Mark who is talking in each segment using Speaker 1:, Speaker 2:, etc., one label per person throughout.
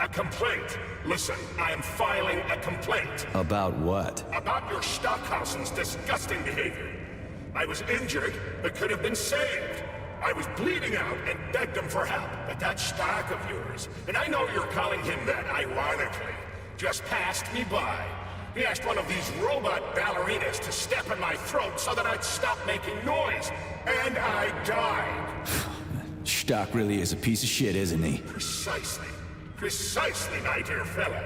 Speaker 1: A complaint. Listen, I am filing a complaint.
Speaker 2: About what?
Speaker 1: About your Stockhausen's disgusting behavior. I was injured, but could have been saved. I was bleeding out and begged him for help, but that Stock of yours, and I know you're calling him that ironically, just passed me by. He asked one of these robot ballerinas to step in my throat so that I'd stop making noise, and I died.
Speaker 2: Stock really is a piece of shit, isn't he?
Speaker 1: Precisely. Precisely, my dear fellow.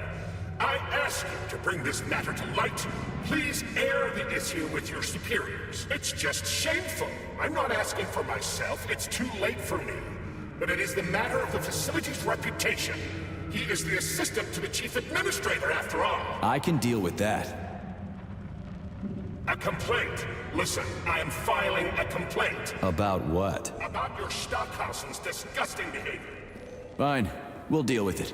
Speaker 1: I ask you to bring this matter to light. Please air the issue with your superiors. It's just shameful. I'm not asking for myself. It's too late for me. But it is the matter of the facility's reputation. He is the assistant to the chief administrator, after all.
Speaker 2: I can deal with that.
Speaker 1: A complaint. Listen, I am filing a complaint.
Speaker 2: About what?
Speaker 1: About your Stockhausen's disgusting behavior.
Speaker 2: Fine. We'll deal with it.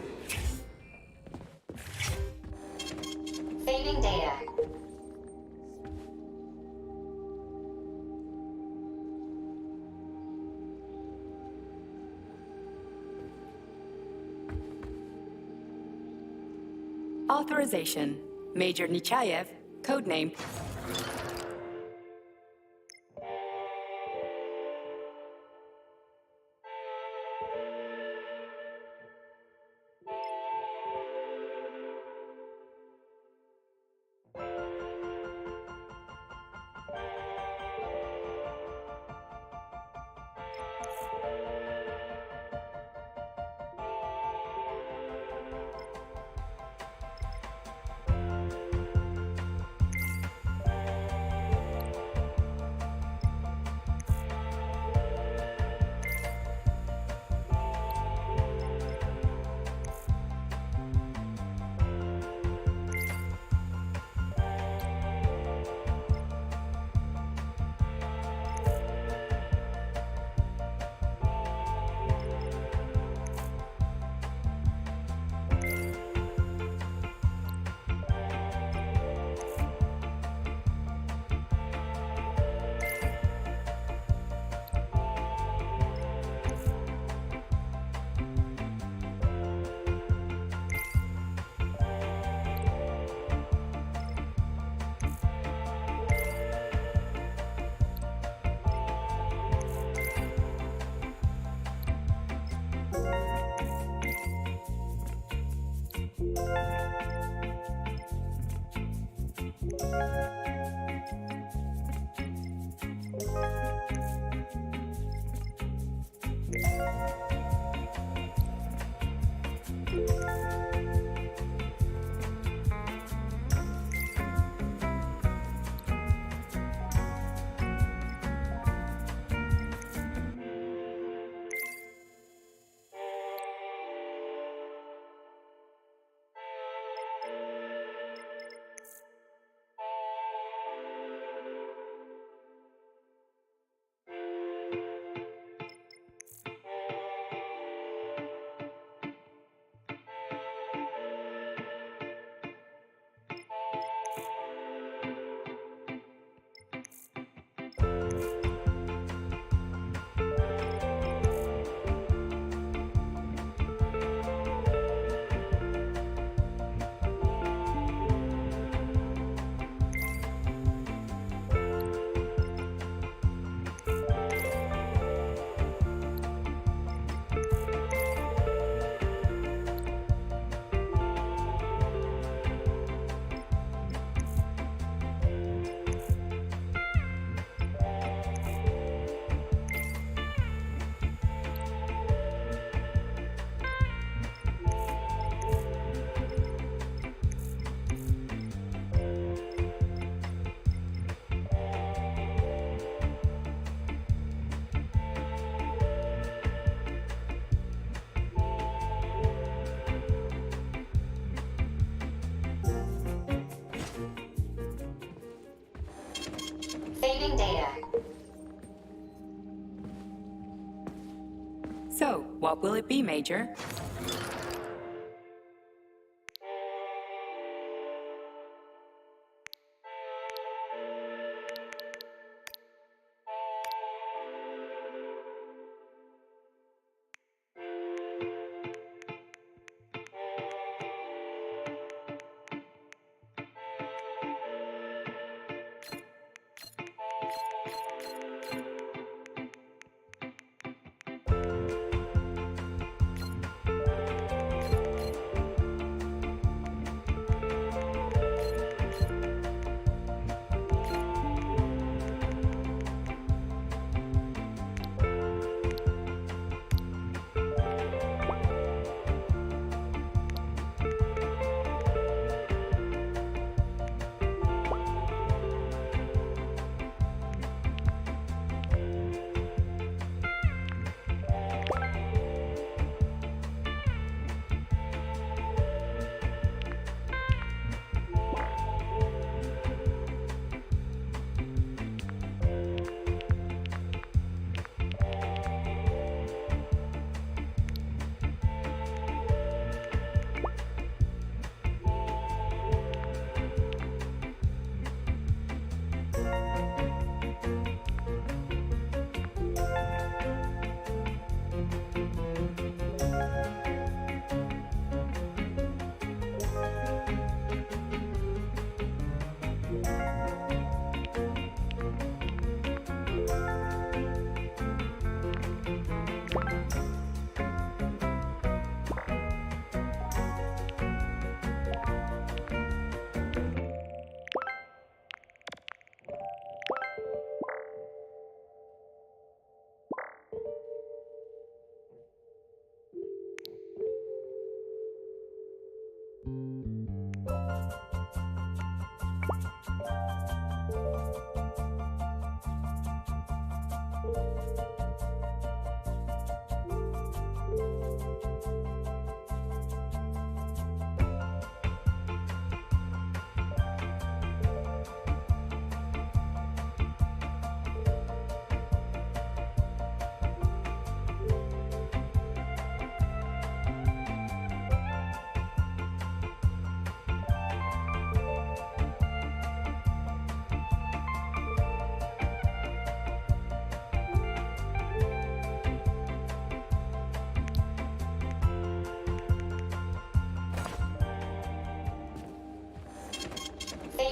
Speaker 3: Saving data.
Speaker 4: Authorization. Major Nechayev, codename.
Speaker 3: Saving data.
Speaker 4: So, what will it be, Major?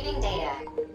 Speaker 3: Saving data.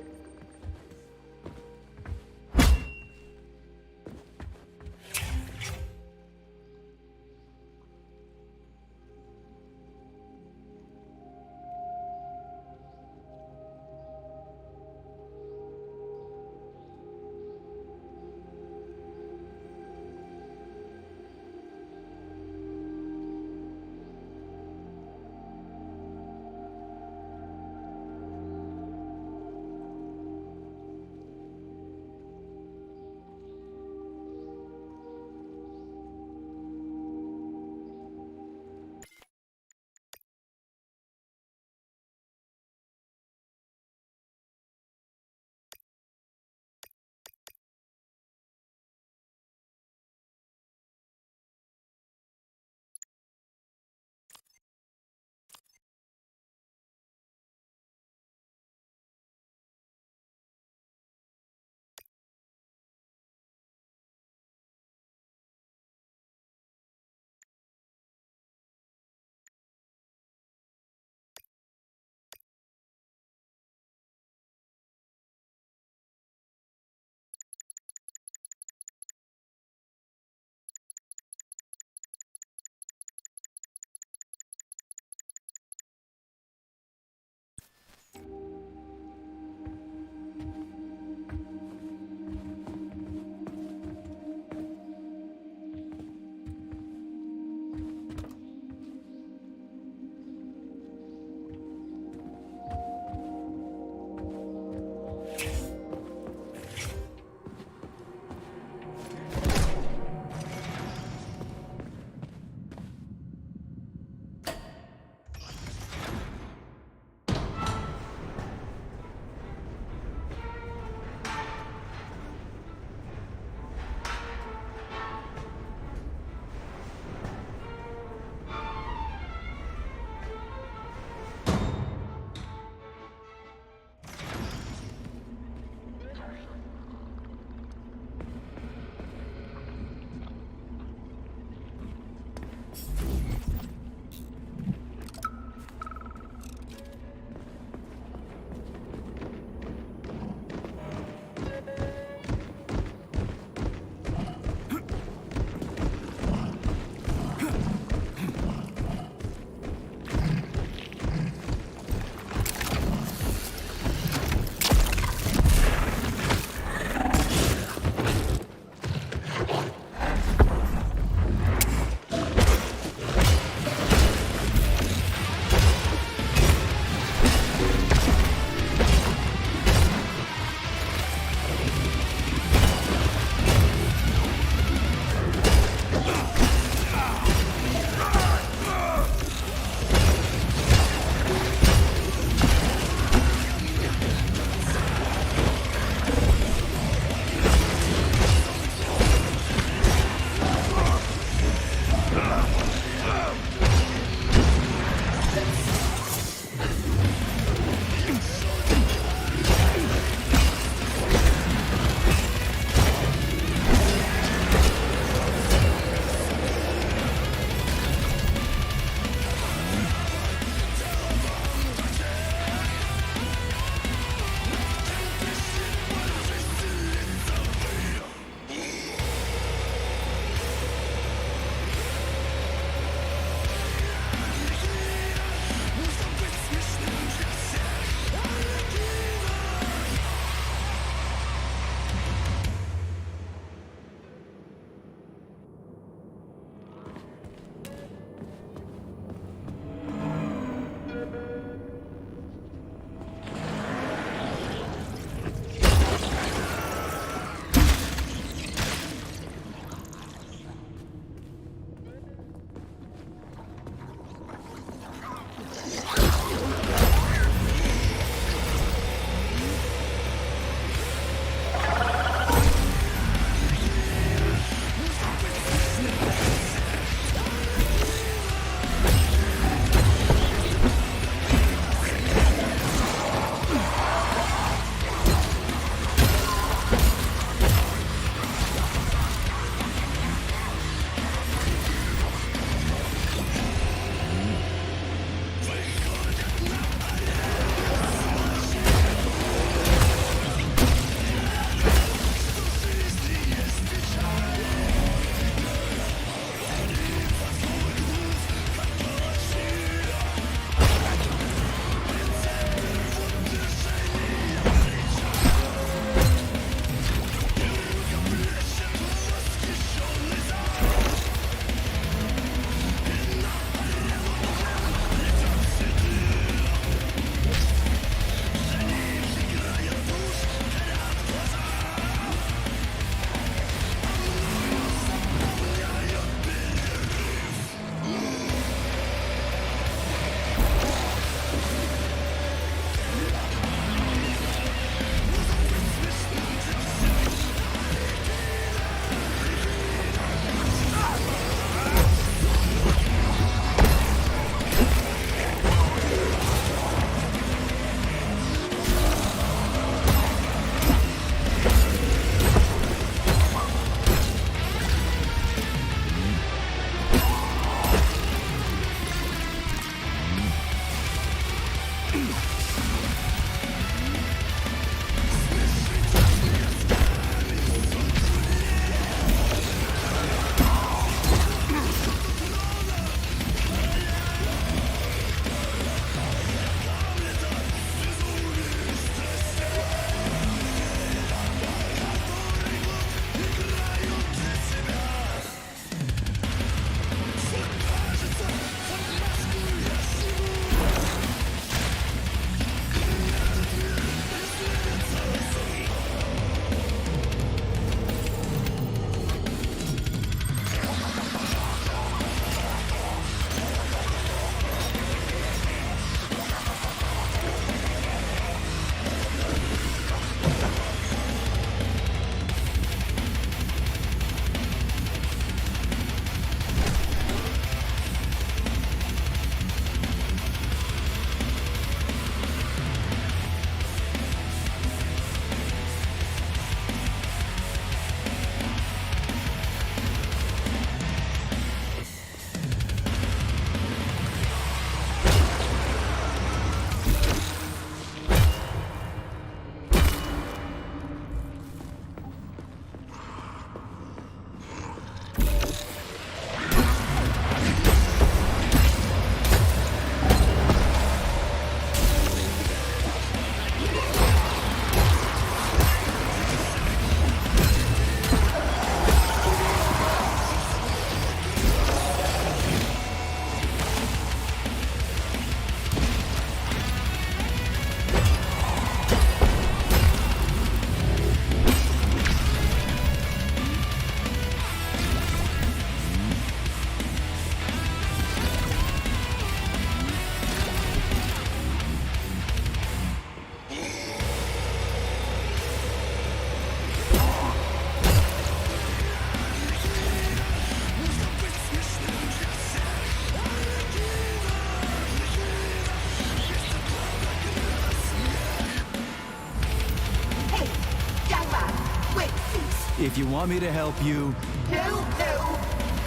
Speaker 2: If you want me to help you,
Speaker 5: No.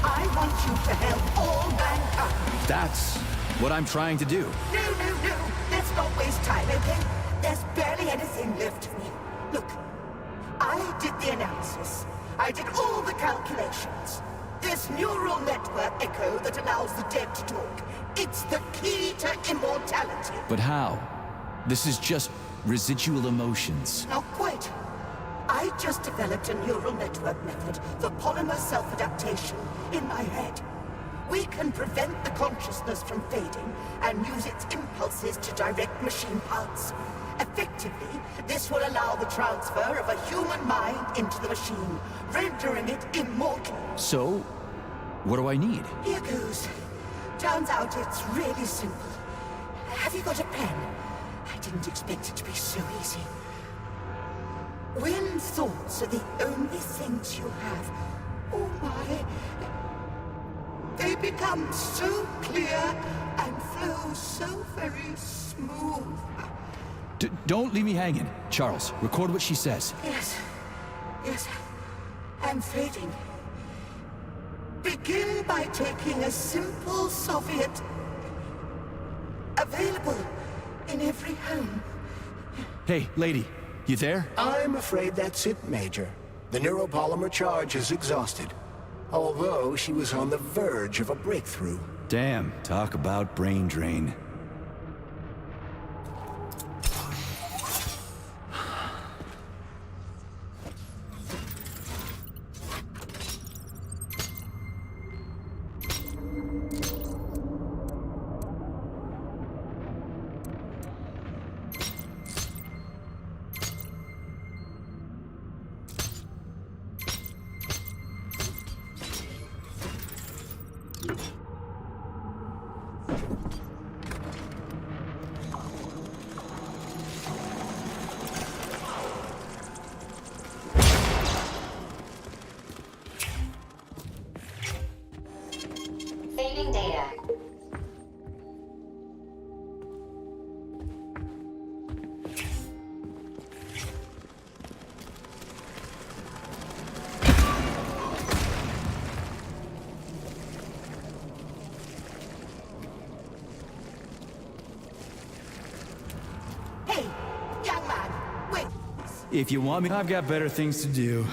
Speaker 5: I want you to help all mankind.
Speaker 2: that's what I'm trying to do.
Speaker 5: No. Let's not waste time, okay? There's barely anything left of me. Look, I did the analysis. I did all the calculations. This neural network echo that allows the dead to talk. It's the key to immortality.
Speaker 2: But how? This is just residual emotions.
Speaker 5: Not quite. I just developed a neural network method for polymer self-adaptation in my head. We can prevent the consciousness from fading and use its impulses to direct machine parts. Effectively, this will allow the transfer of a human mind into the machine, rendering it immortal.
Speaker 2: So, what do I need?
Speaker 5: Here goes. Turns out it's really simple. Have you got a pen? I didn't expect it to be so easy. When thoughts are the only things you have, oh my, they become so clear and flow so very smooth.
Speaker 2: Don't leave me hanging. Charles, record what she says.
Speaker 5: Yes, I'm fading. Begin by taking a simple Soviet, available in every home.
Speaker 2: Hey, lady, you there?
Speaker 6: I'm afraid that's it, Major. The neuropolymer charge is exhausted. Although she was on the verge of a breakthrough.
Speaker 2: Damn, talk about brain drain.
Speaker 3: Saving data.
Speaker 5: Hey, young man, wait.
Speaker 2: If you want me, I've got better things to do.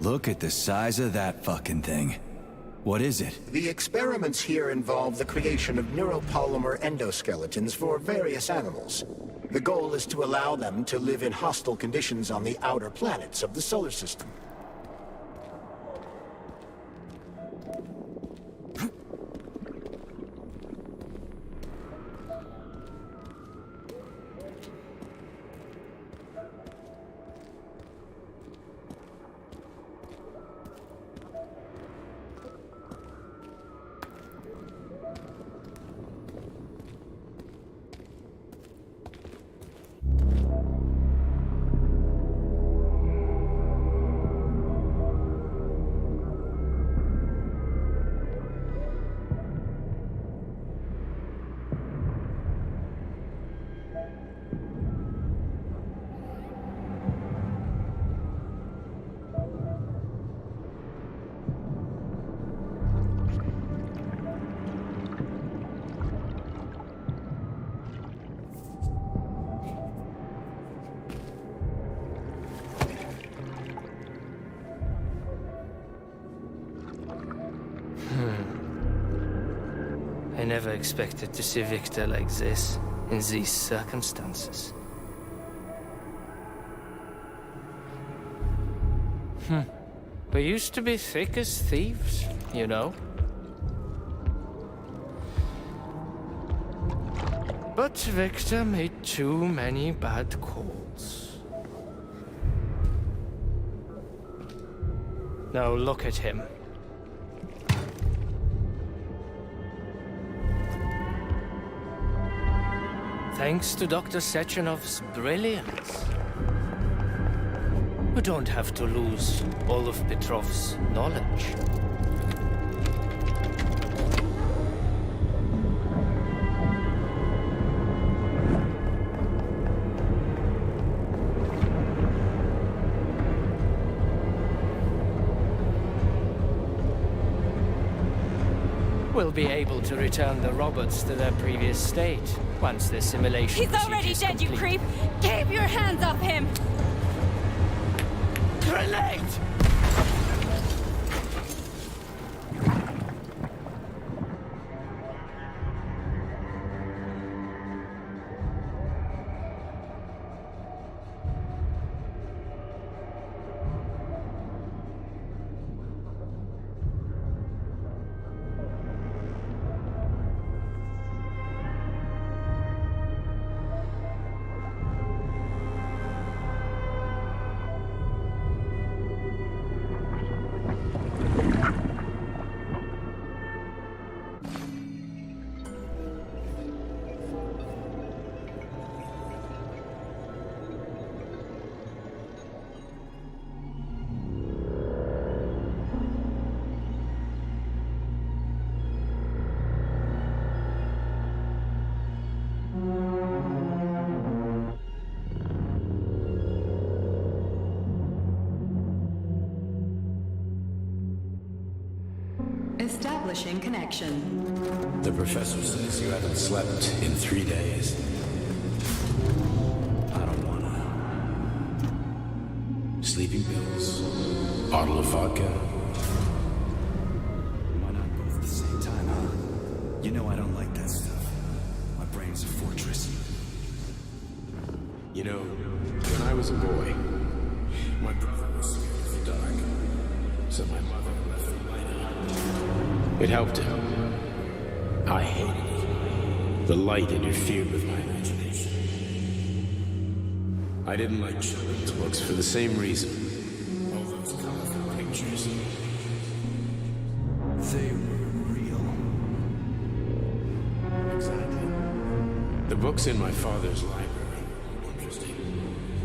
Speaker 2: Look at the size of that fucking thing. What is it?
Speaker 6: The experiments here involve the creation of neuropolymer endoskeletons for various animals. The goal is to allow them to live in hostile conditions on the outer planets of the solar system.
Speaker 7: I never expected to see Victor like this, in these circumstances. We used to be thick as thieves, you know? But Victor made too many bad calls. Now look at him. Thanks to Dr. Sechenov's brilliance, we don't have to lose all of Petrov's knowledge. We'll be able to return the robots to their previous state once the simulation
Speaker 8: He's already
Speaker 7: procedure is
Speaker 8: dead, you
Speaker 7: complete.
Speaker 8: creep! Keep your hands off him!
Speaker 7: Grenade!
Speaker 4: Establishing connection.
Speaker 9: The professor says you haven't slept in 3 days. I don't wanna. Sleeping pills? Bottle of vodka?
Speaker 2: Why not both at the same time, huh? You know I don't like that stuff. My brain's a fortress.
Speaker 9: You know, when I was a boy, my brother was scared of the dark. So my mother left the light on. It helped him. I hated it. The light interfered with my imagination. I didn't like children's books for the same reason. All those colorful pictures.
Speaker 2: They were real.
Speaker 9: Exactly. The books in my father's library were interesting.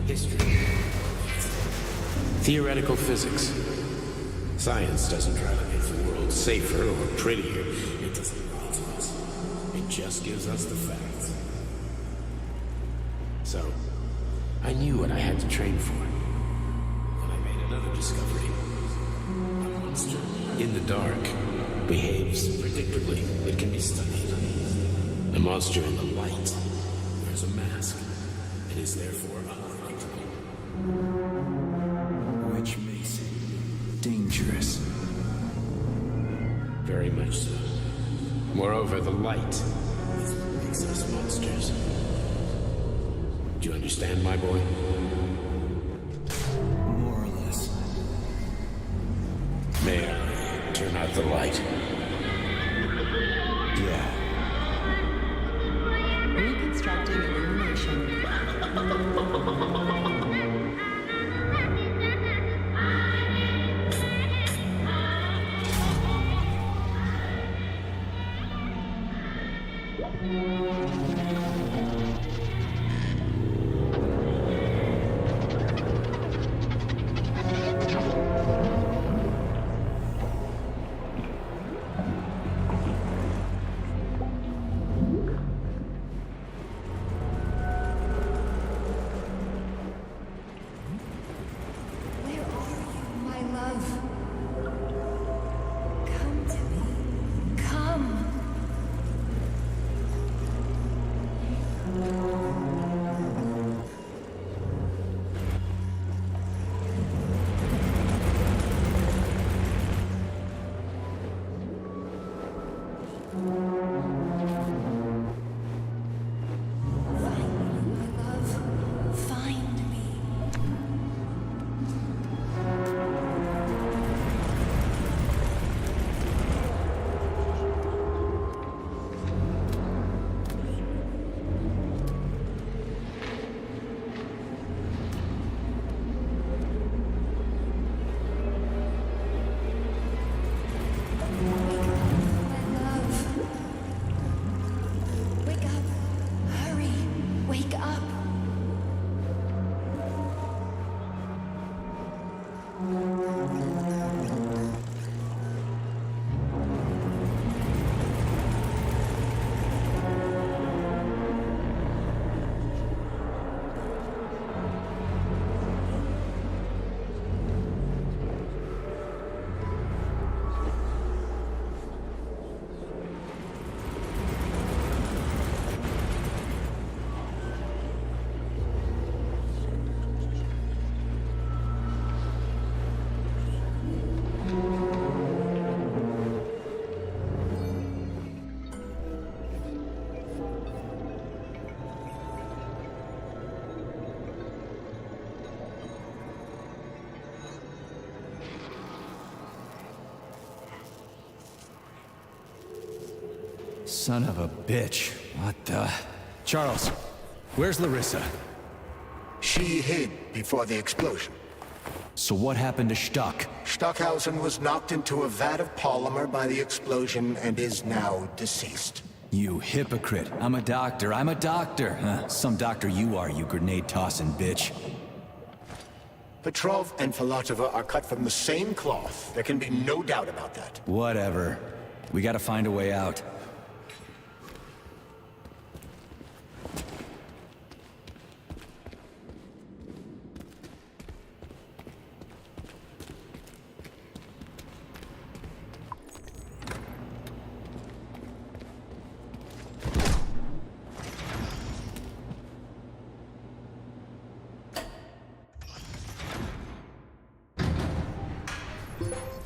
Speaker 9: History. Theoretical physics. Science doesn't try to make the world safer or prettier. It doesn't lie to us. It just gives us the facts. So, I knew what I had to train for. And I made another discovery. A monster in the dark behaves predictably. It can be studied. A monster in the light wears a mask and is therefore unpredictable.
Speaker 2: Which makes it dangerous.
Speaker 9: Very much so. Moreover, the light makes us monsters. Do you understand, my boy?
Speaker 2: More or less.
Speaker 9: May I turn out the light?
Speaker 2: Yeah.
Speaker 4: Reconstructing illumination.
Speaker 8: Where are you, my love? Come to me. Come. Find me, my love. Find me. My love. Wake up. Hurry. Wake up.
Speaker 2: Son of a bitch. What the... Charles, where's Larissa?
Speaker 6: She hid before the explosion.
Speaker 2: So what happened to Stuck?
Speaker 6: Stockhausen was knocked into a vat of polymer by the explosion and is now deceased.
Speaker 2: You hypocrite. I'm a doctor. Huh, some doctor you are, you grenade-tossing bitch.
Speaker 6: Petrov and Filatova are cut from the same cloth. There can be no doubt about that.
Speaker 2: Whatever. We gotta find a way out.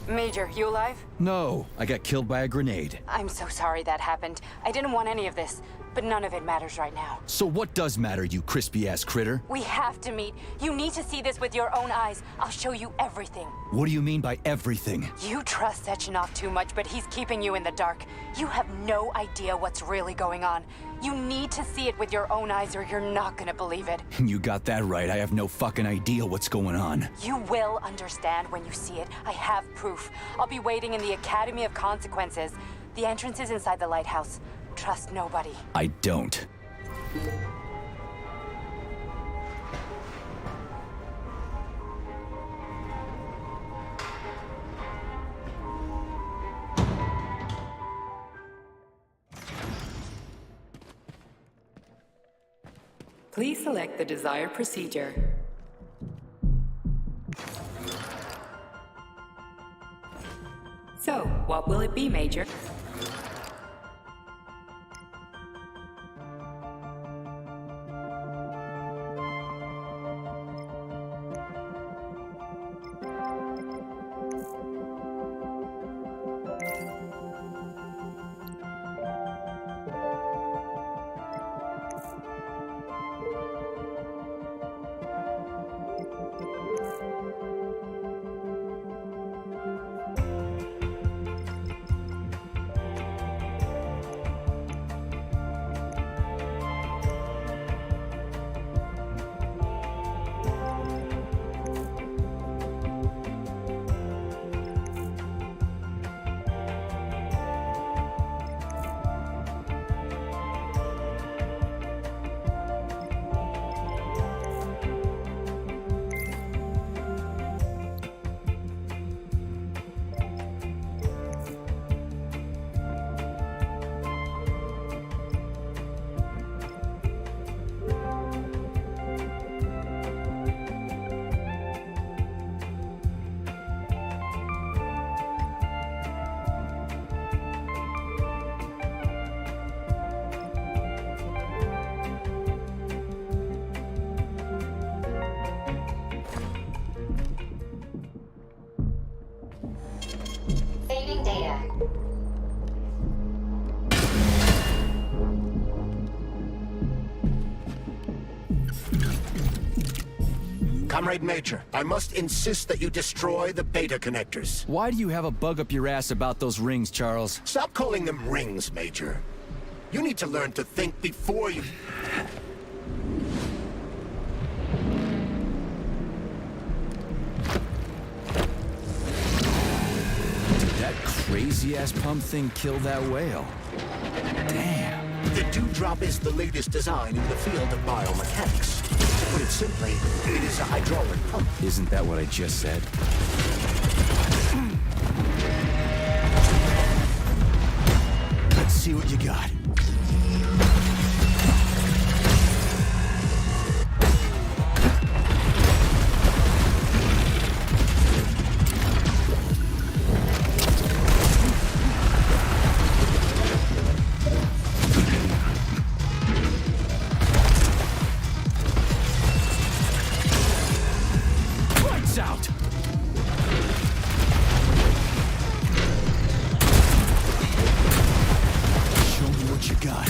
Speaker 10: Major, you alive?
Speaker 2: No, I got killed by a grenade.
Speaker 10: I'm so sorry that happened. I didn't want any of this, but none of it matters right now.
Speaker 2: So what does matter, you crispy-ass critter?
Speaker 10: We have to meet. You need to see this with your own eyes. I'll show you everything.
Speaker 2: What do you mean by everything?
Speaker 10: You trust Sechenov too much, but he's keeping you in the dark. You have no idea what's really going on. You need to see it with your own eyes or you're not gonna believe it.
Speaker 2: You got that right. I have no fucking idea what's going on.
Speaker 10: You will understand when you see it. I have proof. I'll be waiting in the Academy of Consequences. The entrance is inside the lighthouse. Trust nobody.
Speaker 2: I don't.
Speaker 4: Please select the desired procedure. So, what will it be, Major?
Speaker 6: Comrade Major, I must insist that you destroy the beta connectors.
Speaker 2: Why do you have a bug up your ass about those rings, Charles?
Speaker 6: Stop calling them rings, Major. You need to learn to think before you...
Speaker 2: Did that crazy-ass pump thing kill that whale? Damn.
Speaker 6: The Dewdrop is the latest design in the field of biomechanics. To put it simply, it is a hydraulic pump.
Speaker 2: Isn't that what I just said? Let's see what you got. Out! Show me what you got.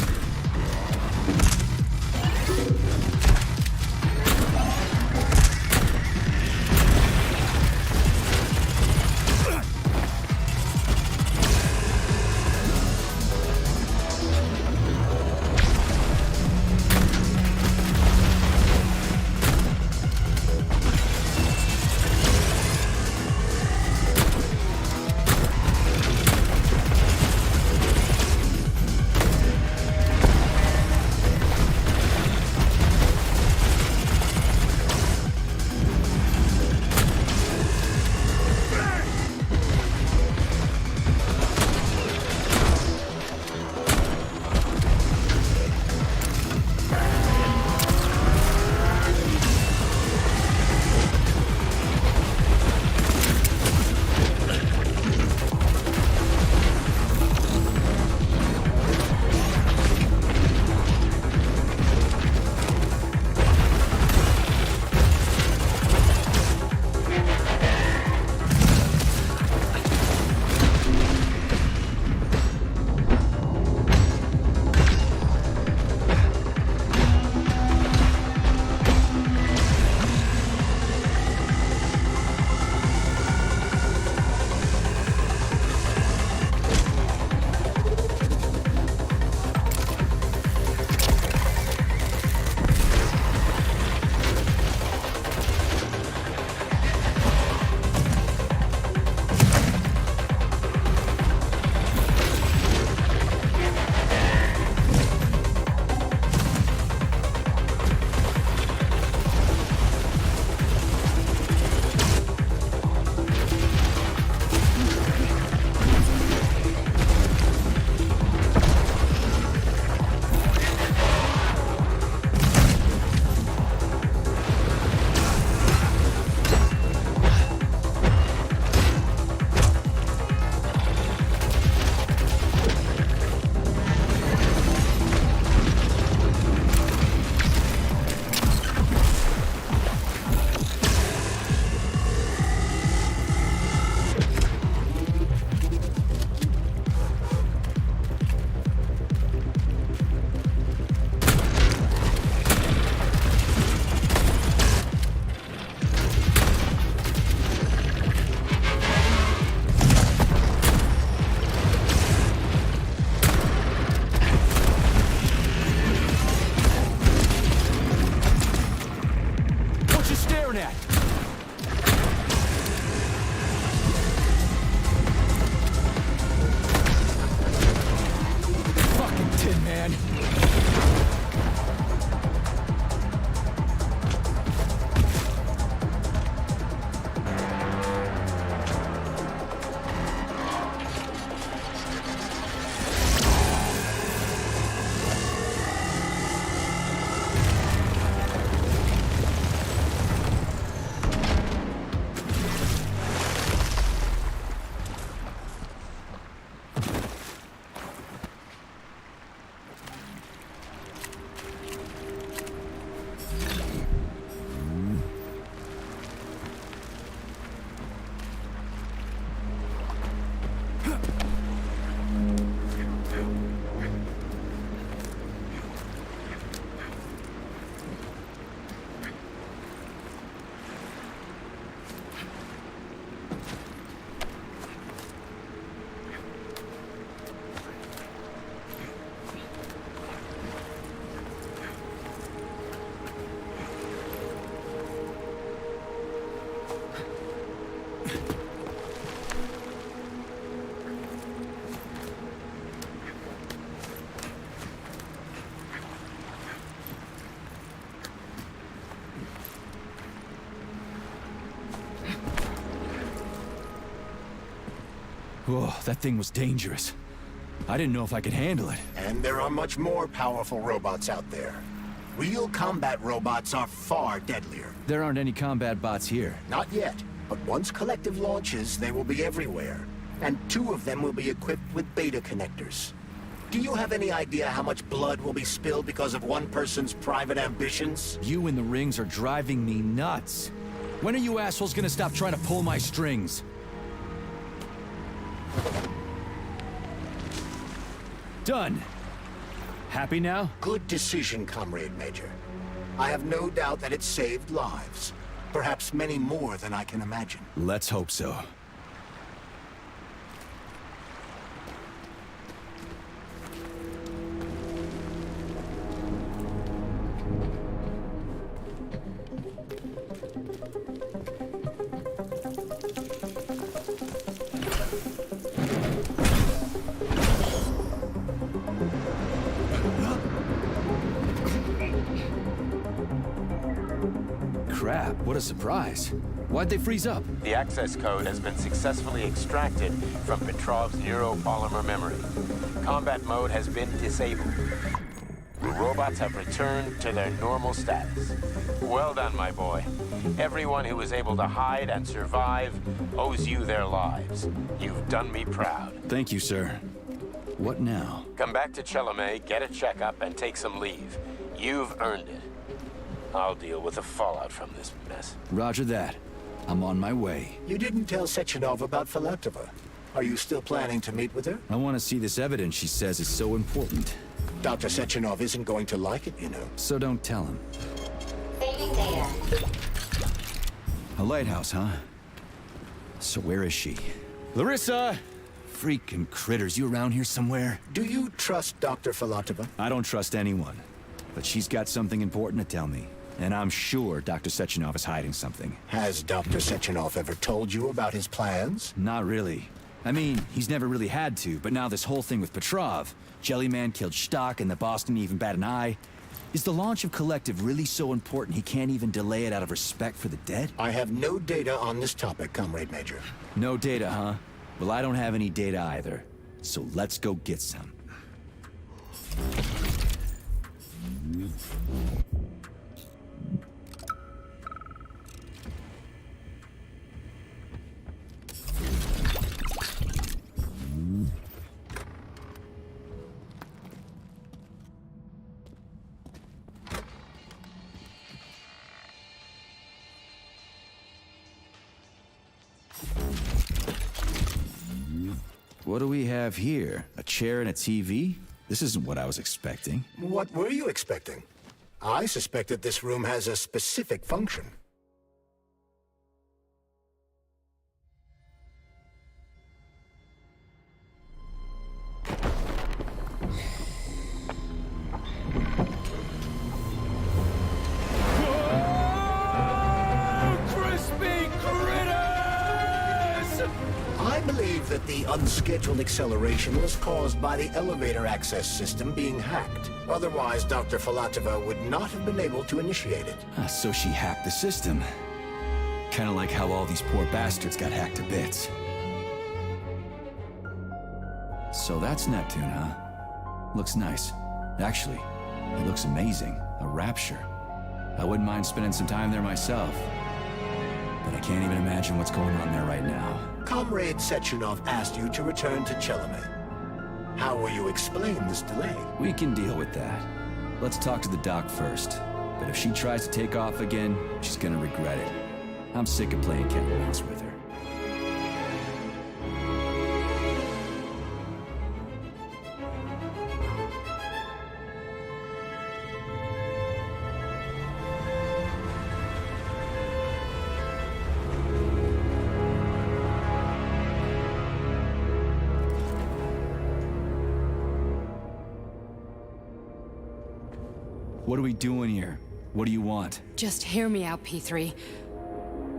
Speaker 2: Whoa, that thing was dangerous. I didn't know if I could handle it.
Speaker 6: And there are much more powerful robots out there. Real combat robots are far deadlier.
Speaker 2: There aren't any combat bots here.
Speaker 6: Not yet, but once Collective launches, they will be everywhere. And 2 of them will be equipped with beta connectors. Do you have any idea how much blood will be spilled because of one person's private ambitions?
Speaker 2: You in the rings are driving me nuts. When are you assholes gonna stop trying to pull my strings? Done. Happy now?
Speaker 6: Good decision, Comrade Major. I have no doubt that it saved lives. Perhaps many more than I can imagine.
Speaker 2: Let's hope so. Crap, what a surprise. Why'd they freeze up?
Speaker 9: The access code has been successfully extracted from Petrov's neuropolymer memory. Combat mode has been disabled. The robots have returned to their normal status. Well done, my boy. Everyone who was able to hide and survive owes you their lives. You've done me proud.
Speaker 2: Thank you, sir. What now?
Speaker 9: Come back to Chelome, get a checkup, and take some leave. You've earned it. I'll deal with the fallout from this mess.
Speaker 2: Roger that. I'm on my way.
Speaker 6: You didn't tell Sechenov about Filatova. Are you still planning to meet with her?
Speaker 2: I want to see this evidence she says is so important.
Speaker 6: Dr. Sechenov isn't going to like it, you know.
Speaker 2: So don't tell him.
Speaker 3: Saving data.
Speaker 2: A lighthouse, huh? So where is she? Larissa! Freaking critters, you around here somewhere?
Speaker 6: Do you trust Dr. Filatova?
Speaker 2: I don't trust anyone. But she's got something important to tell me. And I'm sure Dr. Sechenov is hiding something.
Speaker 6: Has Dr. Sechenov ever told you about his plans?
Speaker 2: Not really. I mean, he's never really had to, but now this whole thing with Petrov, Jellyman killed Stock and the boss didn't even bat an eye. Is the launch of Collective really so important he can't even delay it out of respect for the dead?
Speaker 6: I have no data on this topic, Comrade Major.
Speaker 2: No data, huh? Well, I don't have any data either. So let's go get some. What do we have here? A chair and a TV? This isn't what I was expecting.
Speaker 6: What were you expecting? I suspected this room has a specific function. I believe that the unscheduled acceleration was caused by the elevator access system being hacked. Otherwise, Dr. Filatova would not have been able to initiate it.
Speaker 2: So she hacked the system. Kinda like how all these poor bastards got hacked to bits. So that's Neptune, huh? Looks nice. Actually, it looks amazing. A rapture. I wouldn't mind spending some time there myself. But I can't even imagine what's going on there right now.
Speaker 6: Comrade Sechenov asked you to return to Chelome. How will you explain this delay?
Speaker 2: We can deal with that. Let's talk to the doc first. But if she tries to take off again, she's gonna regret it. I'm sick of playing cat and mouse with her. What are we doing here? What do you want?
Speaker 10: Just hear me out, P3.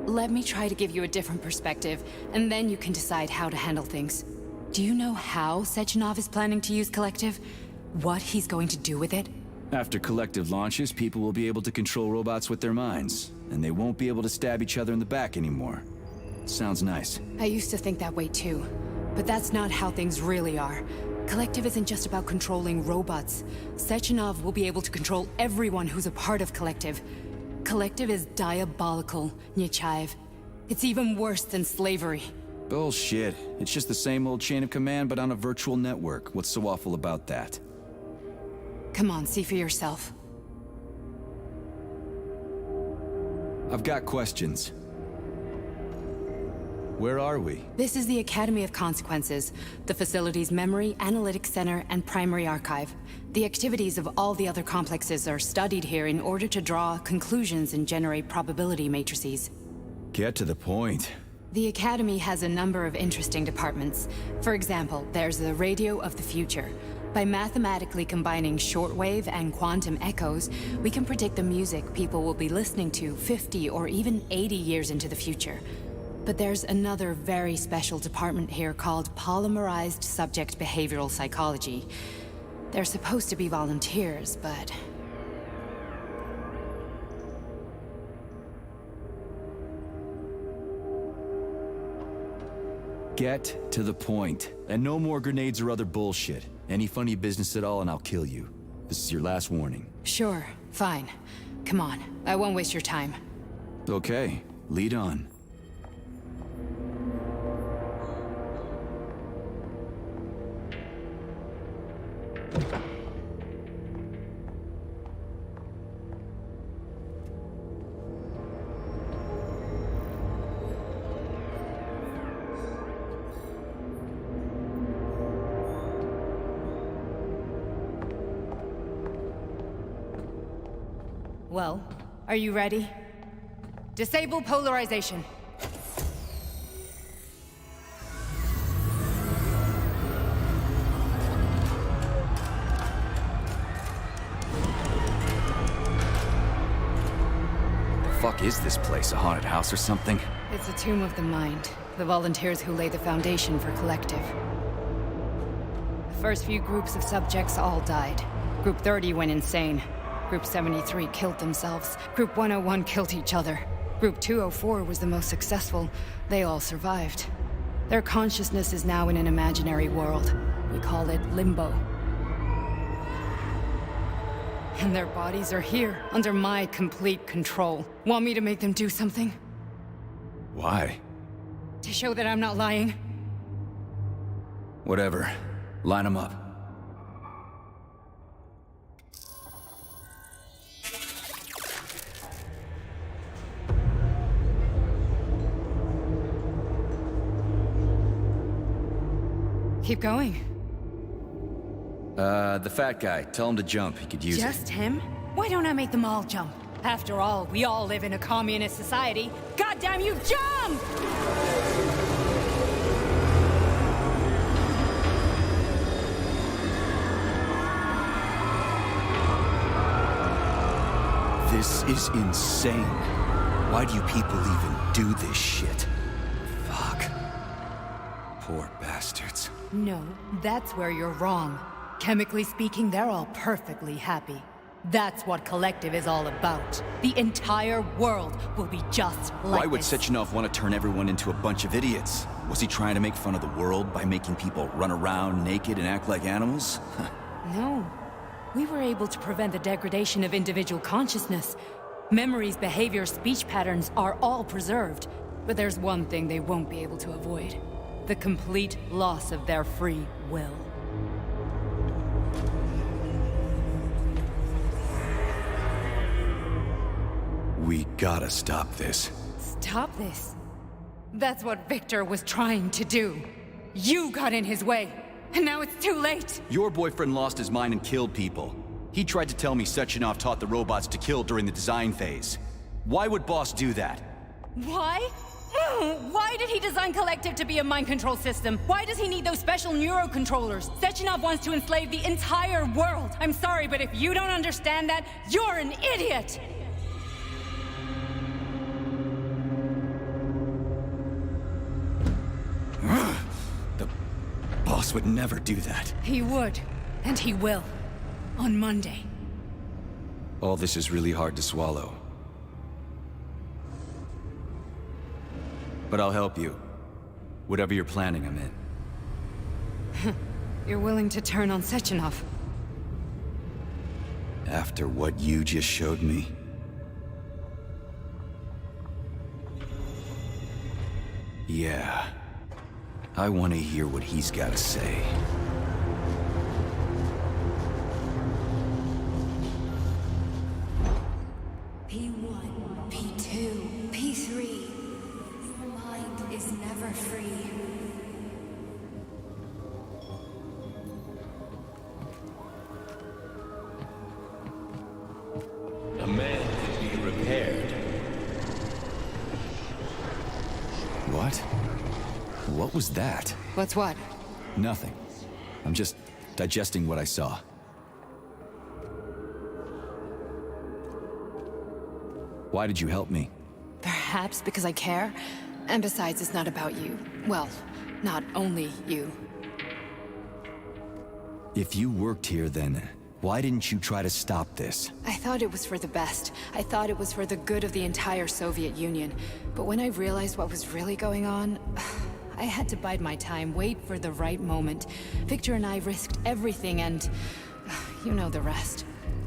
Speaker 10: Let me try to give you a different perspective, and then you can decide how to handle things. Do you know how Sechenov is planning to use Collective? What he's going to do with it?
Speaker 2: After Collective launches, people will be able to control robots with their minds, and they won't be able to stab each other in the back anymore. Sounds nice.
Speaker 10: I used to think that way too. But that's not how things really are. Collective isn't just about controlling robots. Sechenov will be able to control everyone who's a part of Collective. Collective is diabolical, Nechayev. It's even worse than slavery.
Speaker 2: Bullshit. It's just the same old chain of command, but on a virtual network. What's so awful about that?
Speaker 10: Come on, see for yourself.
Speaker 2: I've got questions. Where are we?
Speaker 10: This is the Academy of Consequences, the facility's memory, analytics center, and primary archive. The activities of all the other complexes are studied here in order to draw conclusions and generate probability matrices.
Speaker 2: Get to the point.
Speaker 10: The Academy has a number of interesting departments. For example, there's the Radio of the Future. By mathematically combining shortwave and quantum echoes, we can predict the music people will be listening to 50 or even 80 years into the future. But there's another very special department here called Polymerized Subject Behavioral Psychology. They're supposed to be volunteers, but...
Speaker 2: Get to the point. And no more grenades or other bullshit. Any funny business at all and I'll kill you. This is your last warning.
Speaker 10: Sure, fine. Come on, I won't waste your time.
Speaker 2: Okay, lead on.
Speaker 10: Well, are you ready? Disable polarization.
Speaker 2: The fuck is this place? A haunted house or something?
Speaker 10: It's a tomb of the mind. The volunteers who lay the foundation for Collective. The first few groups of subjects all died. Group 30 went insane. Group 73 killed themselves. Group 101 killed each other. Group 204 was the most successful. They all survived. Their consciousness is now in an imaginary world. We call it Limbo. And their bodies are here, under my complete control. Want me to make them do something?
Speaker 2: Why?
Speaker 10: To show that I'm not lying?
Speaker 2: Whatever. Line them up.
Speaker 10: Keep going.
Speaker 2: The fat guy. Tell him to jump. He could use it.
Speaker 10: Just him? Why don't I make them all jump? After all, we all live in a communist society. Goddamn you, jump!
Speaker 2: This is insane. Why do you people even do this shit? Fuck. Poor bastards.
Speaker 10: No, that's where you're wrong. Chemically speaking, they're all perfectly happy. That's what Collective is all about. The entire world will be just like
Speaker 2: Why would
Speaker 10: this.
Speaker 2: Sechenov want to turn everyone into a bunch of idiots? Was he trying to make fun of the world by making people run around naked and act like animals?
Speaker 10: No. We were able to prevent the degradation of individual consciousness. Memories, behavior, speech patterns are all preserved. But there's one thing they won't be able to avoid. The complete loss of their free will.
Speaker 2: We gotta stop this.
Speaker 10: Stop this. That's what Victor was trying to do. You got in his way, and now it's too late.
Speaker 2: Your boyfriend lost his mind and killed people. He tried to tell me Sechenov taught the robots to kill during the design phase. Why would Boss do that?
Speaker 10: Why? Why did he design Collective to be a mind control system? Why does he need those special neurocontrollers? Sechenov wants to enslave the entire world. I'm sorry, but if you don't understand that, you're an idiot!
Speaker 2: The boss would never do that.
Speaker 10: He would, and he will. On Monday.
Speaker 2: All this is really hard to swallow. But I'll help you. Whatever you're planning, I'm in.
Speaker 10: You're willing to turn on Sechenov?
Speaker 2: After what you just showed me? Yeah. I want to hear what he's got to say.
Speaker 8: P1, P2, P3. Your mind is never free.
Speaker 9: A man can be repaired.
Speaker 2: What? What was that?
Speaker 10: What's what?
Speaker 2: Nothing. I'm just digesting what I saw. Why did you help me?
Speaker 10: Perhaps because I care? And besides, it's not about you. Well, not only you.
Speaker 2: If you worked here, then why didn't you try to stop this?
Speaker 10: I thought it was for the best. I thought it was for the good of the entire Soviet Union. But when I realized what was really going on, I had to bide my time, wait for the right moment. Victor and I risked everything and... you know the rest.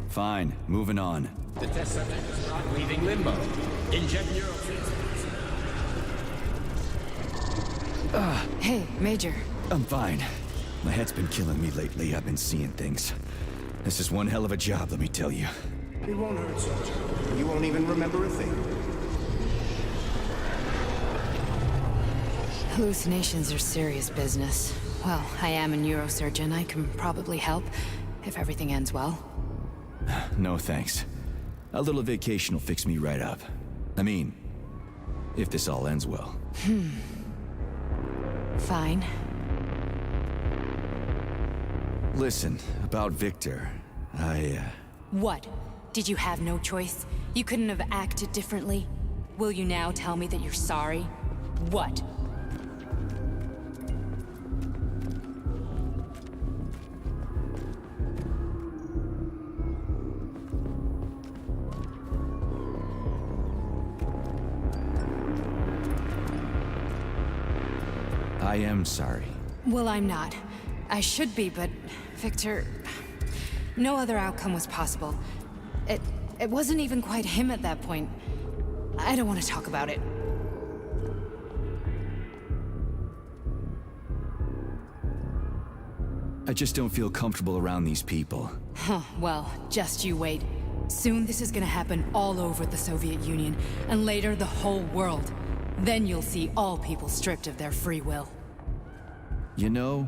Speaker 2: Fine, moving on.
Speaker 9: The test subject is not leaving limbo. Inject neurotransmitters.
Speaker 10: Hey, Major.
Speaker 2: I'm fine. My head's been killing me lately. I've been seeing things. This is one hell of a job, let me tell you.
Speaker 6: It won't hurt, Soldier. You won't even remember a thing.
Speaker 10: Hallucinations are serious business. Well, I am a neurosurgeon. I can probably help, if everything ends well.
Speaker 2: No thanks. A little vacation will fix me right up. I mean, if this all ends well.
Speaker 10: Fine.
Speaker 2: Listen, about Victor,
Speaker 10: What? Did you have no choice? You couldn't have acted differently? Will you now tell me that you're sorry? What?
Speaker 2: I am sorry.
Speaker 10: Well, I'm not. I should be, but Victor... No other outcome was possible. It wasn't even quite him at that point. I don't want to talk about it.
Speaker 2: I just don't feel comfortable around these people.
Speaker 10: Huh, well, just you wait. Soon this is gonna happen all over the Soviet Union, and later the whole world. Then you'll see all people stripped of their free will.
Speaker 2: You know,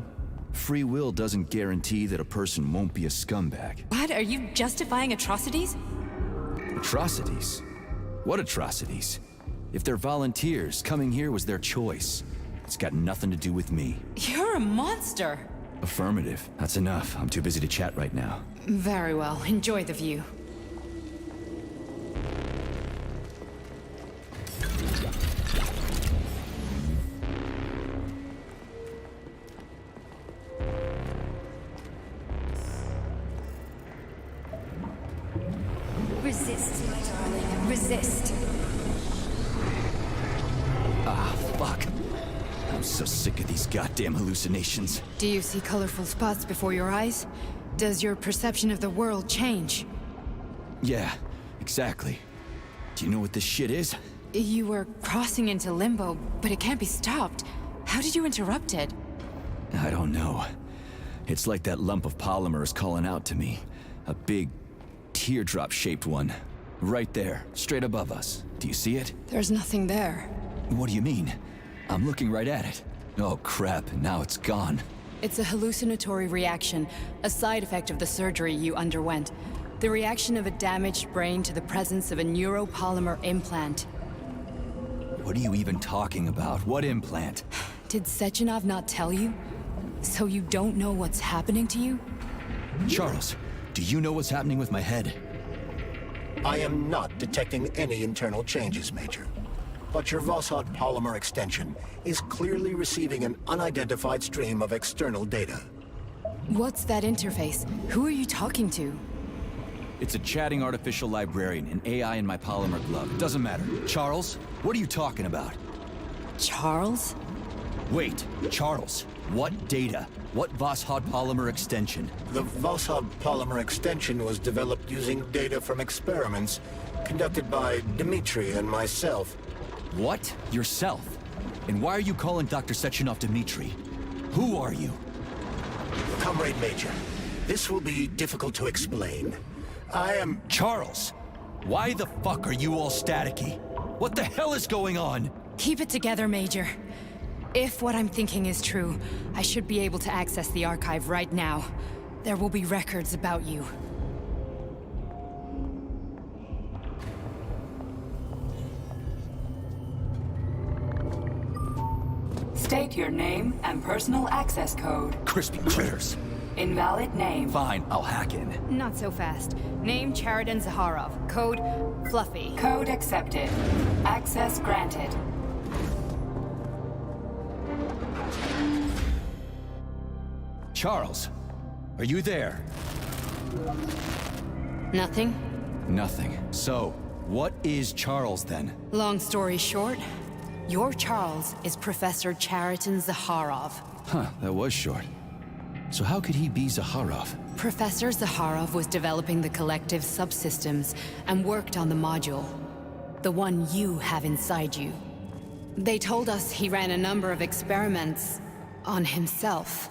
Speaker 2: free will doesn't guarantee that a person won't be a scumbag.
Speaker 10: What? Are you justifying atrocities?
Speaker 2: Atrocities? What atrocities? If they're volunteers, coming here was their choice. It's got nothing to do with me.
Speaker 10: You're a monster!
Speaker 2: Affirmative. That's enough. I'm too busy to chat right now.
Speaker 10: Very well. Enjoy the view.
Speaker 8: Resist, my darling. Resist.
Speaker 2: Ah, fuck. I'm so sick of these goddamn hallucinations.
Speaker 10: Do you see colorful spots before your eyes? Does your perception of the world change?
Speaker 2: Yeah, exactly. Do you know what this shit is?
Speaker 10: You were crossing into limbo, but it can't be stopped. How did you interrupt it?
Speaker 2: I don't know. It's like that lump of polymer is calling out to me. A big, teardrop-shaped one. Right there, straight above us. Do you see it?
Speaker 10: There's nothing there.
Speaker 2: What do you mean? I'm looking right at it. Oh crap, now it's gone.
Speaker 10: It's a hallucinatory reaction, a side effect of the surgery you underwent. The reaction of a damaged brain to the presence of a neuropolymer implant.
Speaker 2: What are you even talking about? What implant?
Speaker 10: Did Sechenov not tell you? So you don't know what's happening to you?
Speaker 2: Charles, do you know what's happening with my head?
Speaker 6: I am not detecting any internal changes, Major. But your Voskhod polymer extension is clearly receiving an unidentified stream of external data.
Speaker 10: What's that interface? Who are you talking to?
Speaker 2: It's a chatting artificial librarian, an AI in my polymer glove. It doesn't matter. Charles, what are you talking about?
Speaker 10: Charles?
Speaker 2: Wait, Charles, What data? What Voskhod polymer extension?
Speaker 6: The Voskhod polymer extension was developed using data from experiments conducted by Dmitri and myself.
Speaker 2: What? Yourself? And why are you calling Dr. Sechenov Dmitri? Who are you?
Speaker 6: Comrade Major, this will be difficult to explain. I am...
Speaker 2: Charles! Why the fuck are you all staticky? What the hell is going on?
Speaker 10: Keep it together, Major. If what I'm thinking is true, I should be able to access the archive right now. There will be records about you.
Speaker 4: State your name and personal access code.
Speaker 2: Crispy critters.
Speaker 4: Invalid name.
Speaker 2: Fine, I'll hack in.
Speaker 10: Not so fast. Name Chariton Zaharov. Code Fluffy.
Speaker 4: Code accepted. Access granted.
Speaker 2: Charles, are you there?
Speaker 10: Nothing?
Speaker 2: Nothing. So, what is Charles then?
Speaker 10: Long story short, your Charles is Professor Chariton Zaharov.
Speaker 2: Huh, that was short. So how could he be Zaharov?
Speaker 10: Professor Zaharov was developing the collective subsystems and worked on the module. The one you have inside you. They told us he ran a number of experiments on himself.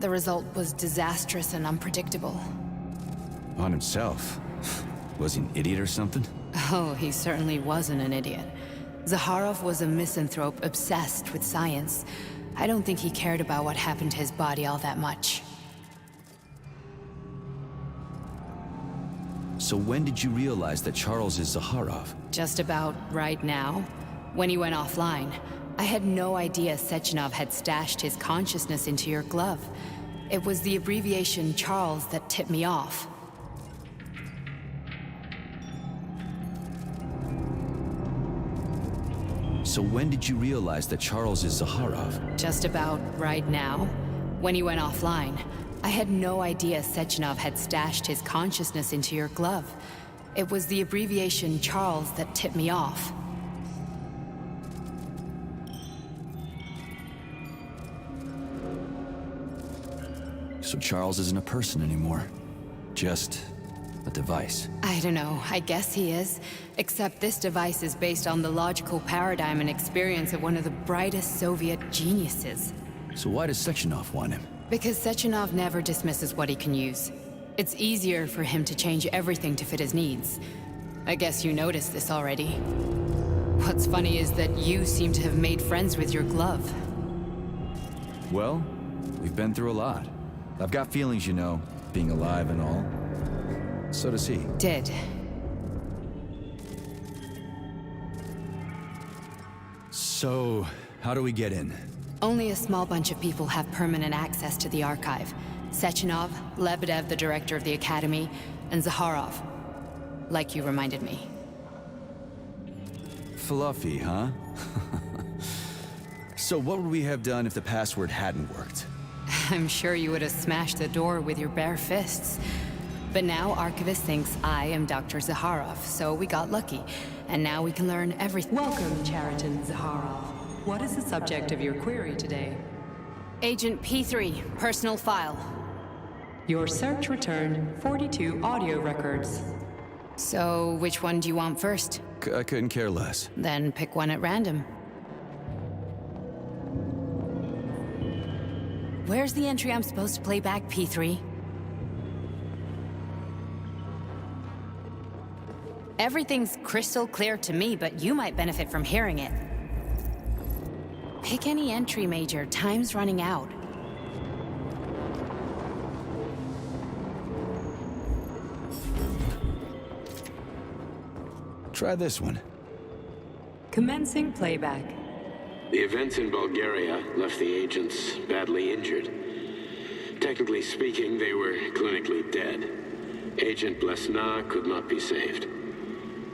Speaker 10: The result was disastrous and unpredictable.
Speaker 2: On himself? Was he an idiot or something?
Speaker 10: Oh, he certainly wasn't an idiot. Zaharov was a misanthrope obsessed with science. I don't think he cared about what happened to his body all that much.
Speaker 2: So when did you realize that Charles is Zaharov?
Speaker 10: Just about right now, when he went offline. I had no idea Sechenov had stashed his consciousness into your glove. It was the abbreviation Charles that tipped me off.
Speaker 2: So when did you realize that Charles is Zaharov?
Speaker 10: Just about right now, when he went offline. I had no idea Sechenov had stashed his consciousness into your glove. It was the abbreviation Charles that tipped me off.
Speaker 2: So Charles isn't a person anymore. Just a device.
Speaker 10: I don't know, I guess he is. Except this device is based on the logical paradigm and experience of one of the brightest Soviet geniuses.
Speaker 2: So why does Sechenov want him?
Speaker 10: Because Sechenov never dismisses what he can use. It's easier for him to change everything to fit his needs. I guess you noticed this already. What's funny is that you seem to have made friends with your glove.
Speaker 2: Well, we've been through a lot. I've got feelings, you know, being alive and all. So does he.
Speaker 10: Did.
Speaker 2: So, how do we get in?
Speaker 10: Only a small bunch of people have permanent access to the archive. Sechenov, Lebedev, the director of the Academy, and Zaharov. Like you reminded me.
Speaker 2: Fluffy, huh? So what would we have done if the password hadn't worked?
Speaker 10: I'm sure you would have smashed the door with your bare fists. But now Archivist thinks I am Dr. Zaharov, so we got lucky. And now we can learn everything.
Speaker 4: Welcome, Chariton Zaharov. What is the subject of your query today?
Speaker 10: Agent P3, personal file.
Speaker 4: Your search returned 42 audio records.
Speaker 10: So, which one do you want first?
Speaker 2: I couldn't care less.
Speaker 10: Then pick one at random. Where's the entry I'm supposed to play back, P3? Everything's crystal clear to me, but you might benefit from hearing it. Pick any entry, Major. Time's running out.
Speaker 2: Try this one.
Speaker 4: Commencing playback.
Speaker 9: The events in Bulgaria left the agents badly injured. Technically speaking, they were clinically dead. Agent Blesna could not be saved.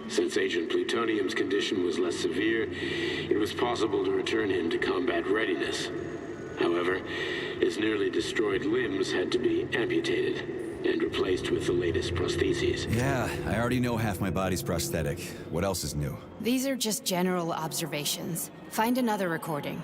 Speaker 9: Since Agent Plutonium's condition was less severe, it was possible to return him to combat readiness. However, his nearly destroyed limbs had to be amputated and replaced with the latest prostheses.
Speaker 2: Yeah, I already know half my body's prosthetic. What else is new?
Speaker 10: These are just general observations. Find another recording.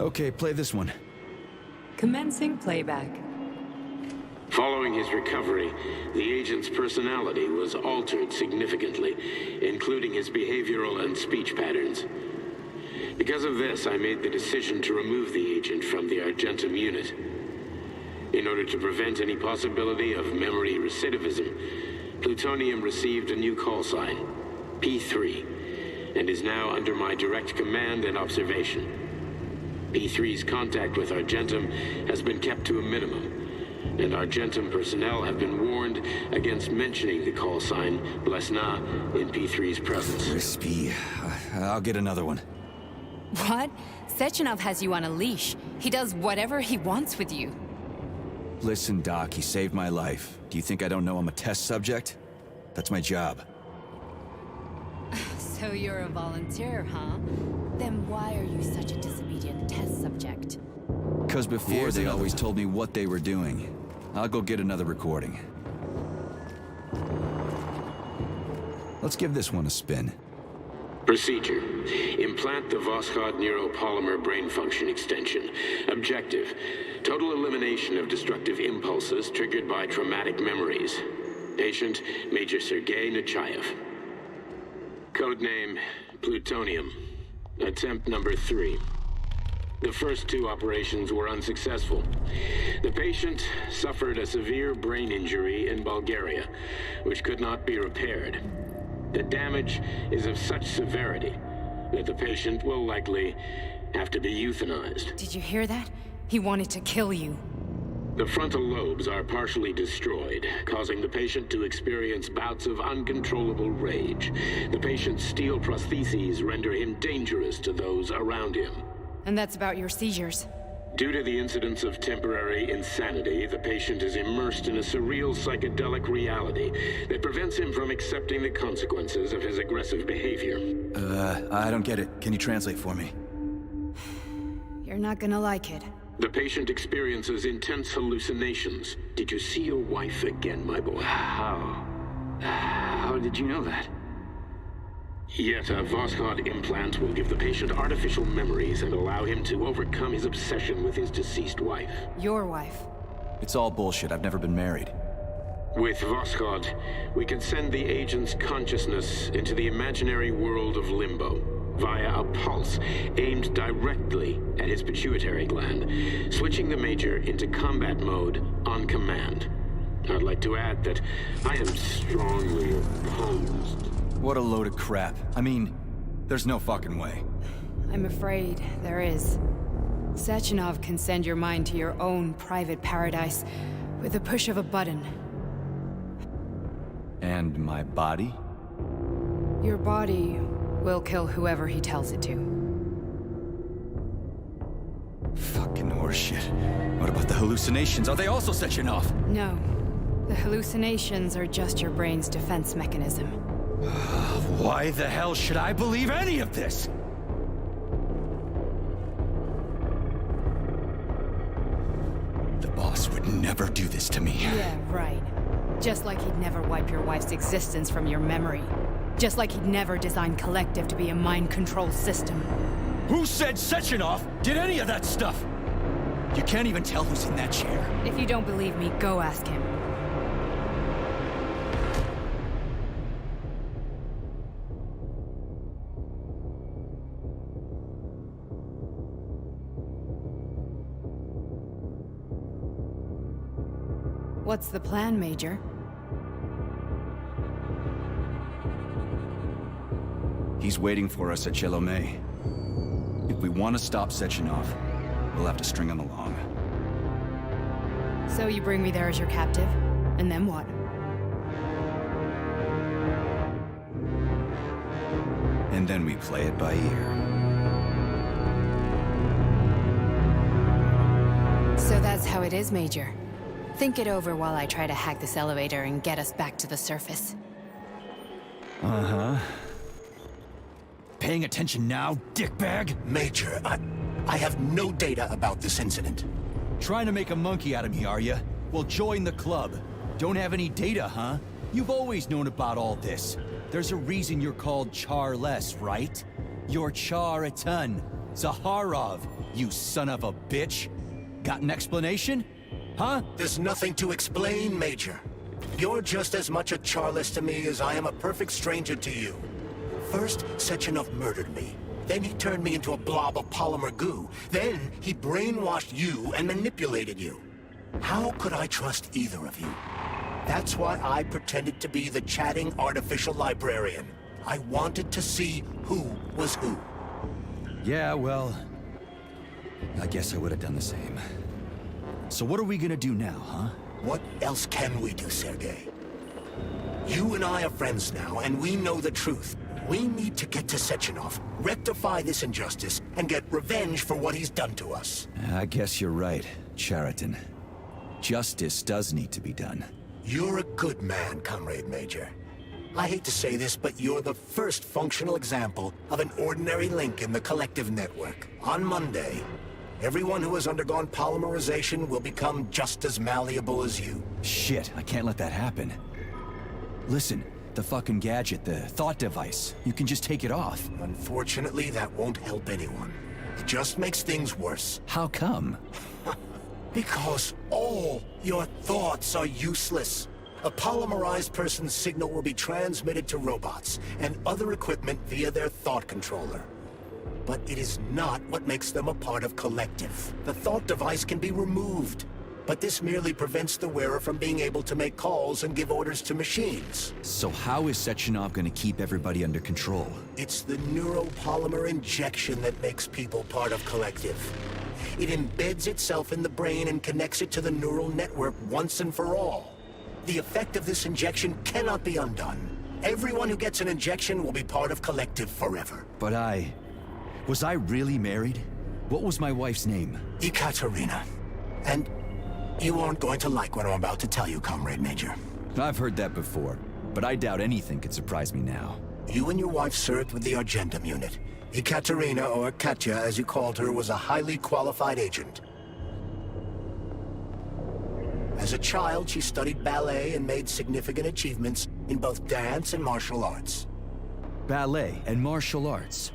Speaker 2: Okay, play this one.
Speaker 4: Commencing playback.
Speaker 9: Following his recovery, the agent's personality was altered significantly, including his behavioral and speech patterns. Because of this, I made the decision to remove the agent from the Argentum unit. In order to prevent any possibility of memory recidivism, Plutonium received a new call sign, P3, and is now under my direct command and observation. P3's contact with Argentum has been kept to a minimum, and Argentum personnel have been warned against mentioning the call sign Blesna in P3's presence.
Speaker 2: Crispy. I'll get another one.
Speaker 10: What? Sechenov has you on a leash. He does whatever he wants with you.
Speaker 2: Listen, Doc, he saved my life. Do you think I don't know I'm a test subject? That's my job.
Speaker 10: So you're a volunteer, huh? Then why are you such a disobedient test subject?
Speaker 2: Because before they always told me what they were doing. I'll go get another recording. Let's give this one a spin.
Speaker 9: Procedure. Implant the Voskhod neuropolymer brain function extension. Objective. Total elimination of destructive impulses triggered by traumatic memories. Patient, Major Sergei Nechayev. Codename, Plutonium. Attempt number 3. The first 2 operations were unsuccessful. The patient suffered a severe brain injury in Bulgaria, which could not be repaired. The damage is of such severity that the patient will likely have to be euthanized.
Speaker 10: Did you hear that? He wanted to kill you.
Speaker 9: The frontal lobes are partially destroyed, causing the patient to experience bouts of uncontrollable rage. The patient's steel prostheses render him dangerous to those around him.
Speaker 10: And that's about your seizures.
Speaker 9: Due to the incidence of temporary insanity, the patient is immersed in a surreal psychedelic reality that prevents him from accepting the consequences of his aggressive behavior.
Speaker 2: I don't get it. Can you translate for me?
Speaker 10: You're not gonna like it.
Speaker 9: The patient experiences intense hallucinations. Did you see your wife again, my boy?
Speaker 2: How did you know that?
Speaker 9: Yet a Voskhod implant will give the patient artificial memories and allow him to overcome his obsession with his deceased wife.
Speaker 10: Your wife.
Speaker 2: It's all bullshit. I've never been married.
Speaker 9: With Voskhod, we can send the agent's consciousness into the imaginary world of limbo via a pulse aimed directly at his pituitary gland, switching the Major into combat mode on command. I'd like to add that I am strongly opposed.
Speaker 2: What a load of crap. I mean, there's no fucking way.
Speaker 10: I'm afraid there is. Sechenov can send your mind to your own private paradise with the push of a button.
Speaker 2: And my body?
Speaker 10: Your body will kill whoever he tells it to.
Speaker 2: Fucking horseshit. What about the hallucinations? Are they also Sechenov?
Speaker 10: No. The hallucinations are just your brain's defense mechanism.
Speaker 2: Why the hell should I believe any of this? The boss would never do this to me.
Speaker 10: Yeah, right. Just like he'd never wipe your wife's existence from your memory. Just like he'd never design Collective to be a mind control system.
Speaker 2: Who said Sechenov did any of that stuff? You can't even tell who's in that chair.
Speaker 10: If you don't believe me, go ask him. What's the plan, Major?
Speaker 2: He's waiting for us at Chelomey. If we want to stop Sechenov, we'll have to string him along.
Speaker 10: So you bring me there as your captive, and then what?
Speaker 2: And then we play it by ear.
Speaker 10: So that's how it is, Major. Think it over while I try to hack this elevator and get us back to the surface.
Speaker 2: Uh-huh. Paying attention now, dickbag?
Speaker 6: Major, I have no data about this incident.
Speaker 2: Trying to make a monkey out of me, are you? Well, join the club. Don't have any data, huh? You've always known about all this. There's a reason you're called Charless, right? You're Char a ton. Zaharov, you son of a bitch. Got an explanation? Huh?
Speaker 6: There's nothing to explain, Major. You're just as much a Charlist to me as I am a perfect stranger to you. First, Sechenov murdered me. Then he turned me into a blob of polymer goo. Then he brainwashed you and manipulated you. How could I trust either of you? That's why I pretended to be the chatting artificial librarian. I wanted to see who was who.
Speaker 2: Yeah, well, I guess I would have done the same. So what are we gonna do now, huh?
Speaker 6: What else can we do, Sergei? You and I are friends now, and we know the truth. We need to get to Sechenov, rectify this injustice, and get revenge for what he's done to us.
Speaker 2: I guess you're right, Chariton. Justice does need to be done.
Speaker 6: You're a good man, Comrade Major. I hate to say this, but you're the first functional example of an ordinary link in the collective network. On Monday, everyone who has undergone polymerization will become just as malleable as you.
Speaker 2: Shit, I can't let that happen. Listen, the fucking gadget, the thought device, you can just take it off.
Speaker 6: Unfortunately, that won't help anyone. It just makes things worse.
Speaker 2: How come?
Speaker 6: Because all your thoughts are useless. A polymerized person's signal will be transmitted to robots and other equipment via their thought controller. But it is not what makes them a part of Collective. The thought device can be removed, but this merely prevents the wearer from being able to make calls and give orders to machines.
Speaker 2: So how is Sechenov gonna keep everybody under control?
Speaker 6: It's the neuropolymer injection that makes people part of Collective. It embeds itself in the brain and connects it to the neural network once and for all. The effect of this injection cannot be undone. Everyone who gets an injection will be part of Collective forever.
Speaker 2: But was I really married? What was my wife's name?
Speaker 6: Ekaterina. And you aren't going to like what I'm about to tell you, Comrade Major.
Speaker 2: I've heard that before, but I doubt anything could surprise me now.
Speaker 6: You and your wife served with the Argentum unit. Ekaterina, or Katya as you called her, was a highly qualified agent. As a child, she studied ballet and made significant achievements in both dance and martial arts.
Speaker 2: Ballet and martial arts?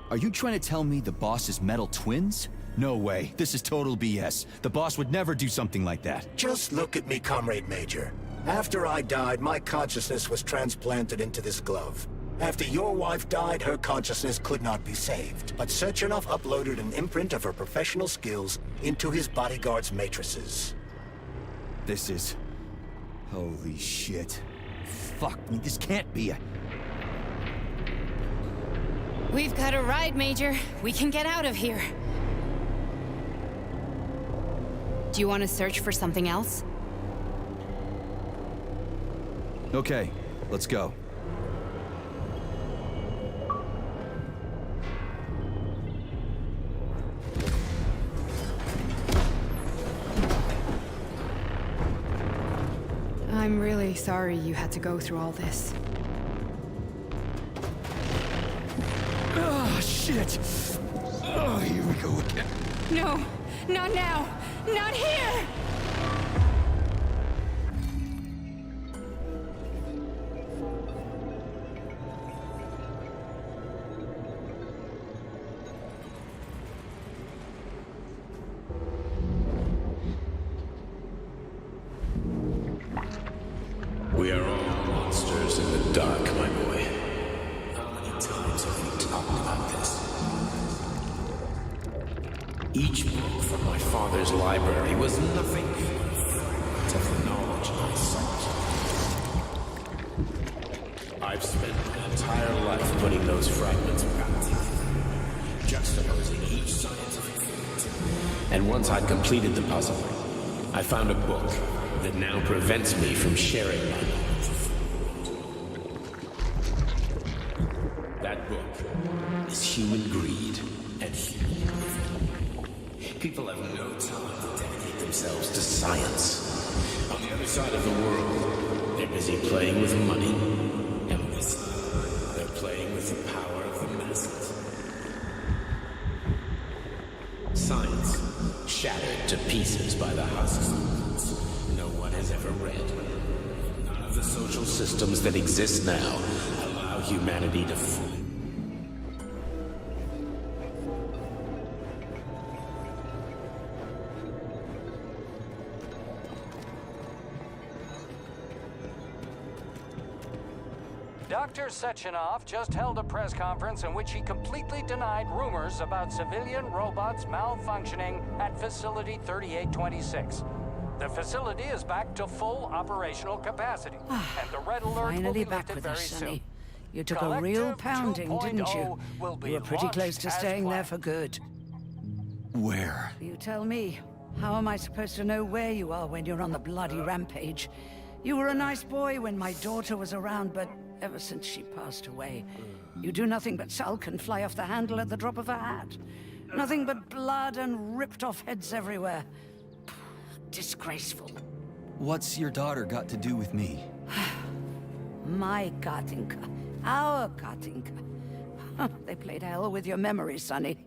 Speaker 2: Are you trying to tell me the boss is metal twins? No way. This is total BS. The boss would never do something like that.
Speaker 6: Just look at me, Comrade Major. After I died, my consciousness was transplanted into this glove. After your wife died, her consciousness could not be saved. But Sechenov uploaded an imprint of her professional skills into his bodyguard's matrices.
Speaker 2: This is... holy shit. Fuck me, this can't be a...
Speaker 10: We've got a ride, Major. We can get out of here. Do you want to search for something else?
Speaker 2: Okay, let's go.
Speaker 10: I'm really sorry you had to go through all this.
Speaker 2: Ah, shit! Oh, here we go again.
Speaker 10: No, not now! Not here!
Speaker 9: We are all monsters in the dark, my boy. How many times have we talked about this? Each book from my father's library was nothing but the knowledge I sought. I've spent my entire life putting those fragments back together, juxtaposing each scientific fact. And once I'd completed the puzzle, I found a book that now prevents me from sharing my knowledge with the world. That book is Human Greed and Human Evil. People have no time to dedicate themselves to science. On the other side of the world, they're busy playing with money. And on this side, they're playing with the power of the masses. Science shattered to pieces by the husks no one has ever read. None of the social systems that exist now allow humanity to fully.
Speaker 11: Dr. Sechenov just held a press conference in which he completely denied rumors about civilian robots malfunctioning at Facility 3826. The facility is back to full operational capacity, and the red alert will
Speaker 8: Finally
Speaker 11: be
Speaker 8: back
Speaker 11: lifted
Speaker 8: with
Speaker 11: very
Speaker 8: us,
Speaker 11: soon.
Speaker 8: Sonny. You took a real
Speaker 11: Collective
Speaker 8: pounding, didn't you?
Speaker 11: 2.0 will be
Speaker 8: You were pretty close
Speaker 11: launched
Speaker 8: to
Speaker 11: as
Speaker 8: staying there
Speaker 11: planned.
Speaker 8: for good.
Speaker 2: Where?
Speaker 8: You tell me. How am I supposed to know where you are when you're on the bloody rampage? You were a nice boy when my daughter was around, but ever since she passed away, you do nothing but sulk and fly off the handle at the drop of a hat. Nothing but blood and ripped off heads everywhere. Disgraceful.
Speaker 2: What's your daughter got to do with me?
Speaker 8: My Katinka. Our Katinka. They played hell with your memory, Sonny.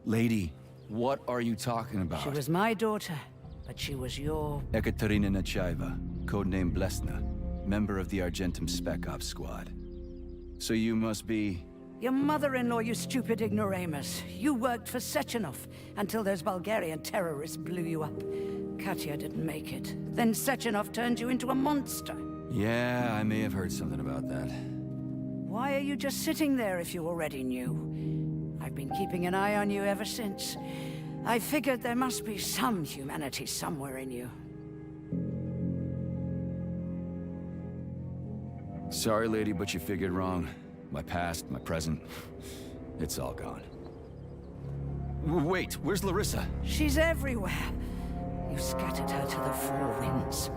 Speaker 2: Lady, what are you talking about?
Speaker 8: She was my daughter, but she was your...
Speaker 2: Ekaterina Nechaeva, codename Blesna, member of the Argentum Spec Ops squad. So you must be...
Speaker 8: Your mother-in-law, you stupid ignoramus. You worked for Sechenov until those Bulgarian terrorists blew you up. Katya didn't make it. Then Sechenov turned you into a monster.
Speaker 2: Yeah, I may have heard something about that.
Speaker 8: Why are you just sitting there if you already knew? I've been keeping an eye on you ever since. I figured there must be some humanity somewhere in you.
Speaker 2: Sorry, lady, but you figured wrong. My past, my present, it's all gone. Wait, where's Larissa?
Speaker 8: She's everywhere. You scattered her to the four winds.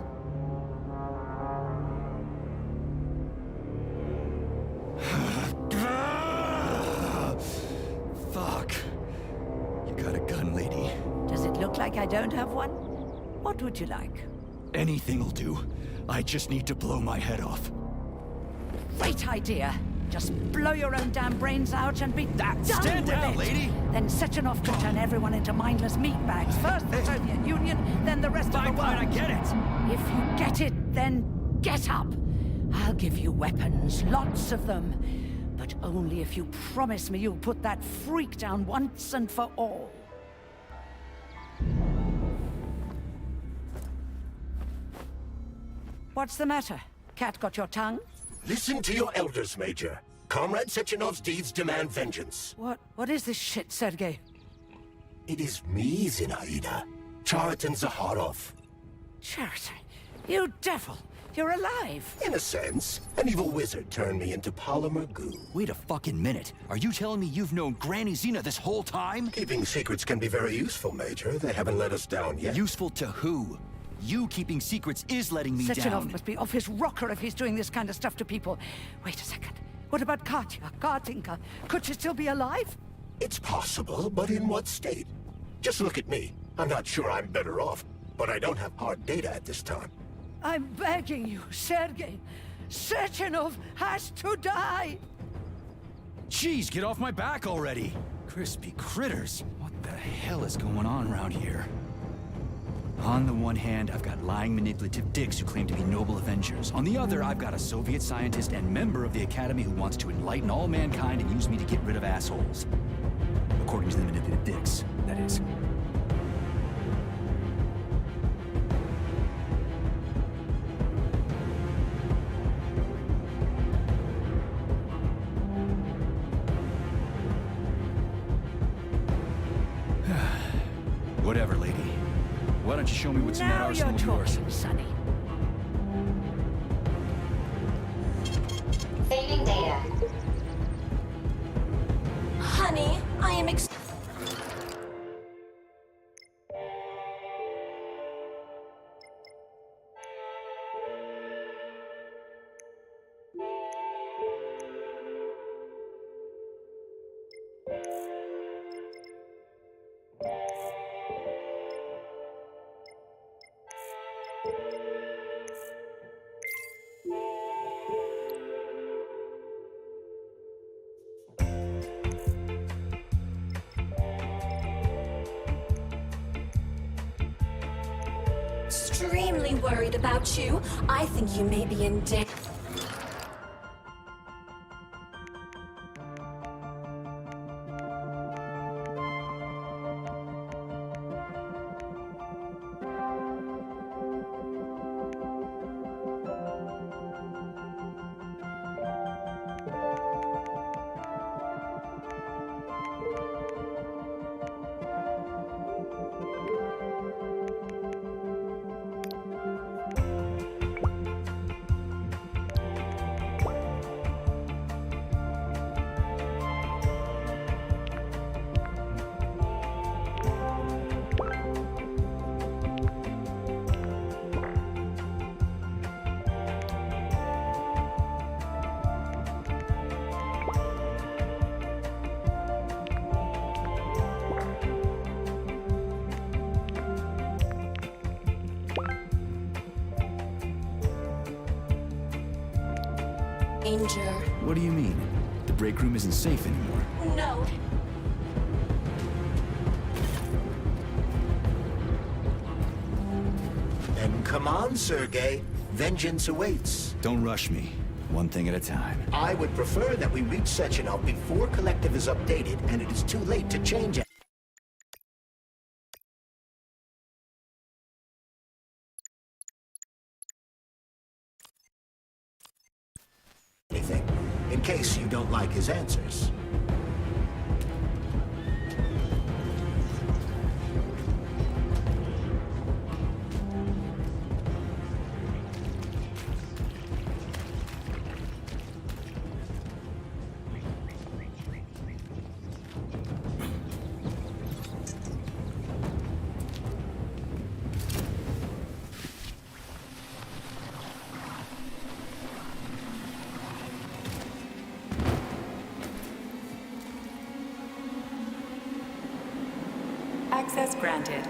Speaker 2: Fuck. You got a gun, lady.
Speaker 8: Does it look like I don't have one? What would you like?
Speaker 2: Anything'll do. I just need to blow my head off.
Speaker 8: Great idea. Just blow your own damn brains out and be done
Speaker 2: Stand
Speaker 8: with
Speaker 2: down,
Speaker 8: it.
Speaker 2: lady.
Speaker 8: Then Sechenov could turn everyone into mindless meatbags. First the Soviet Union, then the rest of the world.
Speaker 2: Fine, I get it.
Speaker 8: If you get it, then get up. I'll give you weapons, lots of them. But only if you promise me you'll put that freak down once and for all. What's the matter? Cat got your tongue?
Speaker 6: Listen to your elders, Major. Comrade Sechenov's deeds demand vengeance.
Speaker 8: What is this shit, Sergei?
Speaker 6: It is me, Zinaida. Chariton Zaharov.
Speaker 8: Chariton, you devil! You're alive!
Speaker 6: In a sense, an evil wizard turned me into polymer goo.
Speaker 2: Wait a fucking minute. Are you telling me you've known Granny Zena this whole time?
Speaker 6: Keeping secrets can be very useful, Major. They haven't let us down yet.
Speaker 2: Useful to who? You keeping secrets is letting me
Speaker 8: Sechenov
Speaker 2: down.
Speaker 8: must be off his rocker if he's doing this kind of stuff to people. Wait a second. What about Katya, Katinka? Could she still be alive?
Speaker 6: It's possible, but in what state? Just look at me. I'm not sure I'm better off, but I don't have hard data at this time.
Speaker 8: I'm begging you, Sergei. Sechenov has to die!
Speaker 2: Jeez, get off my back already! Crispy critters. What the hell is going on around here? On the one hand, I've got lying, manipulative dicks who claim to be noble Avengers. On the other, I've got a Soviet scientist and member of the Academy who wants to enlighten all mankind and use me to get rid of assholes. According to the manipulative dicks, that is. Whatever, lady. Why don't you show me what's in that
Speaker 8: Now you're
Speaker 2: arsenal of yours?
Speaker 8: talking, Sonny.
Speaker 3: Saving data.
Speaker 12: Honey, I am extremely worried about you. I think you may be in danger. danger.
Speaker 2: What do you mean? The break room isn't safe anymore.
Speaker 12: No.
Speaker 6: Then come on, Sergei. Vengeance awaits.
Speaker 2: Don't rush me. One thing at a time.
Speaker 6: I would prefer that we reach Sechenov before Collective is updated and it is too late to change it. Anything, in case you don't like his answers.
Speaker 4: Access granted.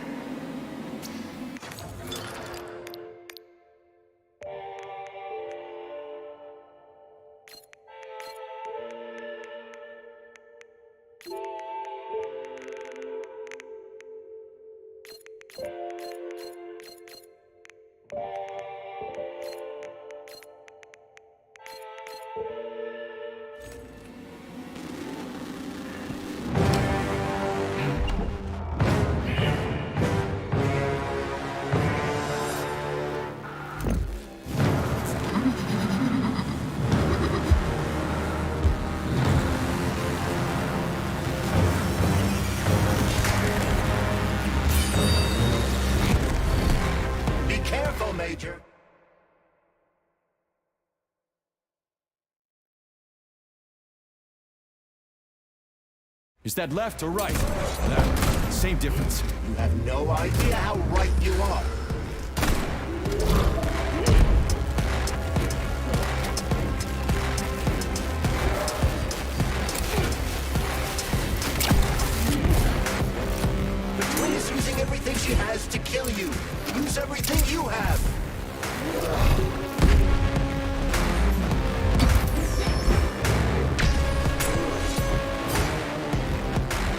Speaker 6: Major.
Speaker 2: Is that left or right? Left. Same difference.
Speaker 6: You have no idea how right you are. The twin is using everything she has to kill you. Use everything you have.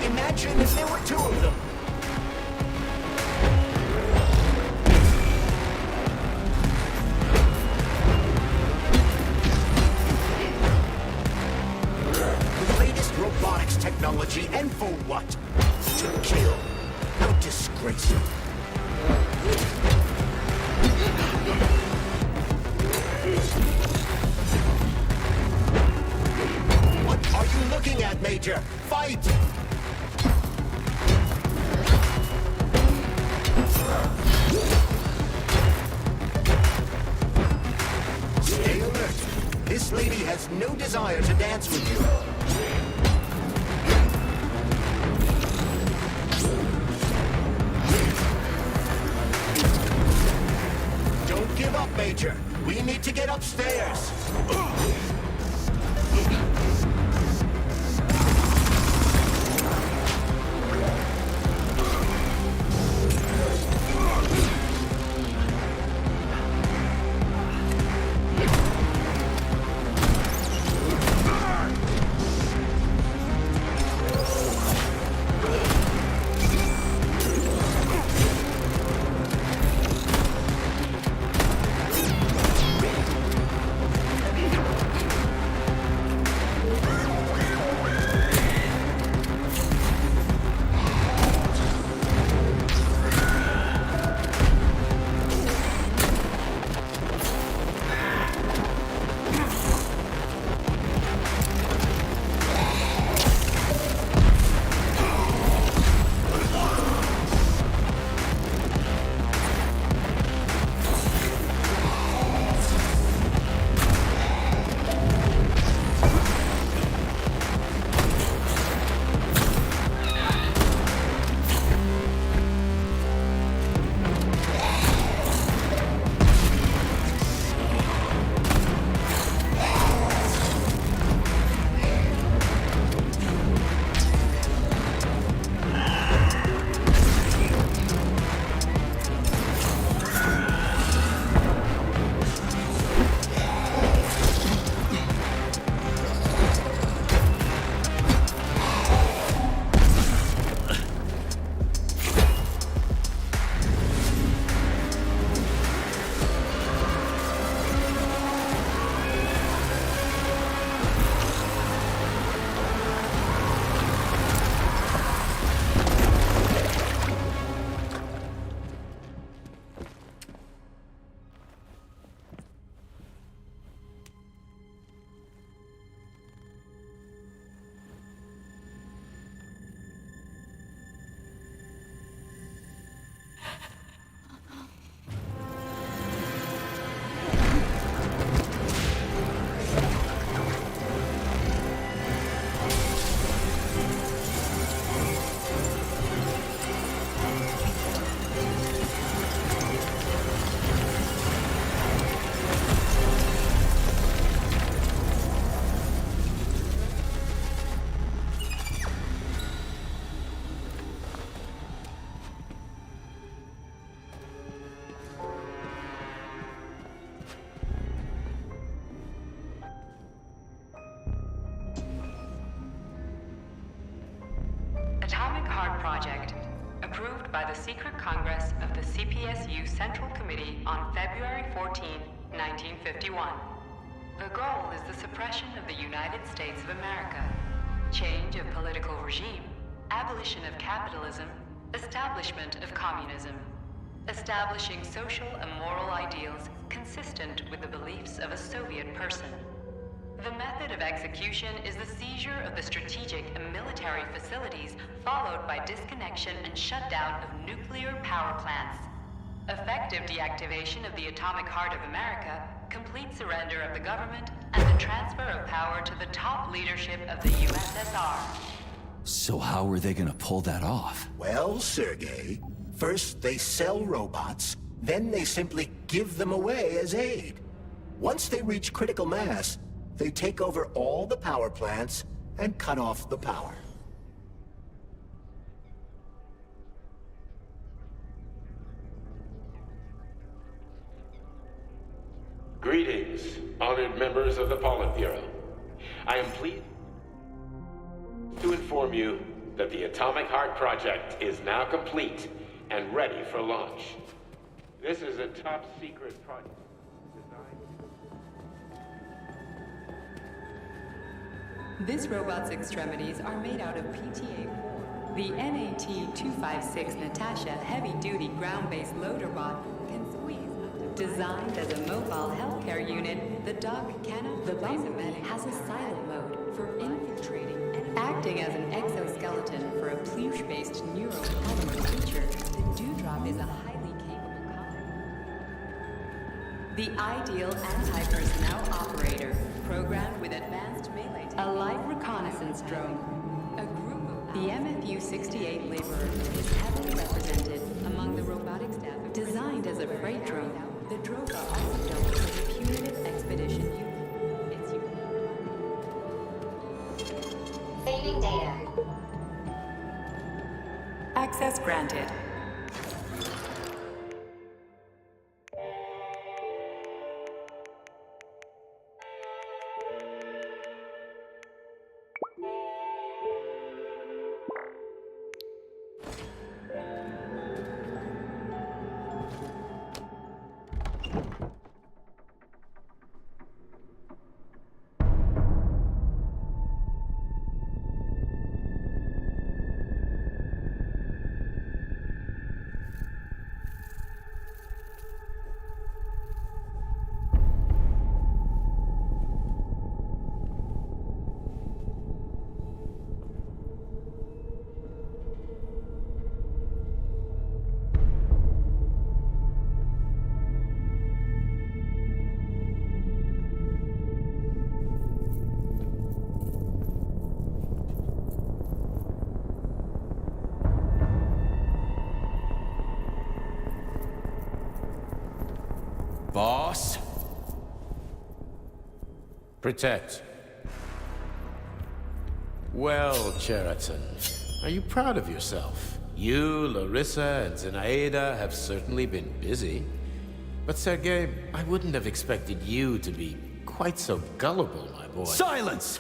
Speaker 6: Imagine if there were two of them. The latest robotics technology, and for what? To kill. How disgraceful. What are you looking at, Major? Fight! Stay alert. This lady has no desire to dance with you. Don't give up, Major. We need to get upstairs.
Speaker 4: Heart Project, approved by the Secret Congress of the CPSU Central Committee on February 14, 1951. The goal is the suppression of the United States of America, change of political regime, abolition of capitalism, establishment of communism, establishing social and moral ideals consistent with the beliefs of a Soviet person. The method of execution is the seizure of the strategic and military facilities, followed by disconnection and shutdown of nuclear power plants. Effective deactivation of the atomic heart of America, complete surrender of the government, and the transfer of power to the top leadership of the USSR.
Speaker 2: So how are they gonna pull that off?
Speaker 6: Well, Sergei, first they sell robots, then they simply give them away as aid. Once they reach critical mass, they take over all the power plants and cut off the power.
Speaker 9: Greetings, honored members of the Politburo. I am pleased to inform you that the Atomic Heart Project is now complete and ready for launch. This is a top-secret project designed...
Speaker 4: This robot's extremities are made out of PTA-4. The NAT-256 Natasha heavy-duty ground-based loader bot can squeeze up to... Designed as a mobile healthcare unit, the dog cannot... The Bumblebee has a silent mode for infiltrating and acting as an exoskeleton for a pluche-based neuropolymer feature. The Dewdrop is a highly capable collar. The ideal anti-personnel operator, programmed with advanced melee... A light reconnaissance drone. A group of... The MFU-68 laborer is heavily represented among the robotic staff. Designed as a freight drone, the drones are also doubled as a punitive expedition unit. It's
Speaker 3: Saving data.
Speaker 4: access granted.
Speaker 2: Boss?
Speaker 9: Protect. Well, Cheriton, are you proud of yourself? You, Larissa, and Zinaida have certainly been busy. But Sergei, I wouldn't have expected you to be quite so gullible, my boy.
Speaker 2: Silence!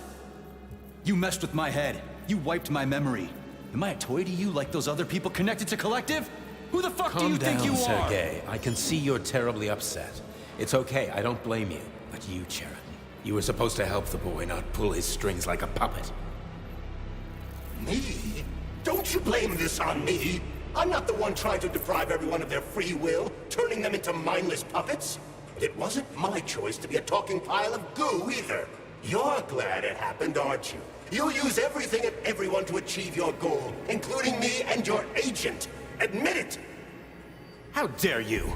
Speaker 2: You messed with my head. You wiped my memory. Am I a toy to you like those other people connected to Collective? Who the fuck do you think you are?
Speaker 9: Calm down, Sergei. I can see you're terribly upset. It's okay, I don't blame you. But you, Cheriton, you were supposed to help the boy, not pull his strings like a puppet.
Speaker 6: Me? Don't you blame this on me? I'm not the one trying to deprive everyone of their free will, turning them into mindless puppets. It wasn't my choice to be a talking pile of goo, either. You're glad it happened, aren't you? You'll use everything and everyone to achieve your goal, including me and your agent. Admit it!
Speaker 9: How dare you?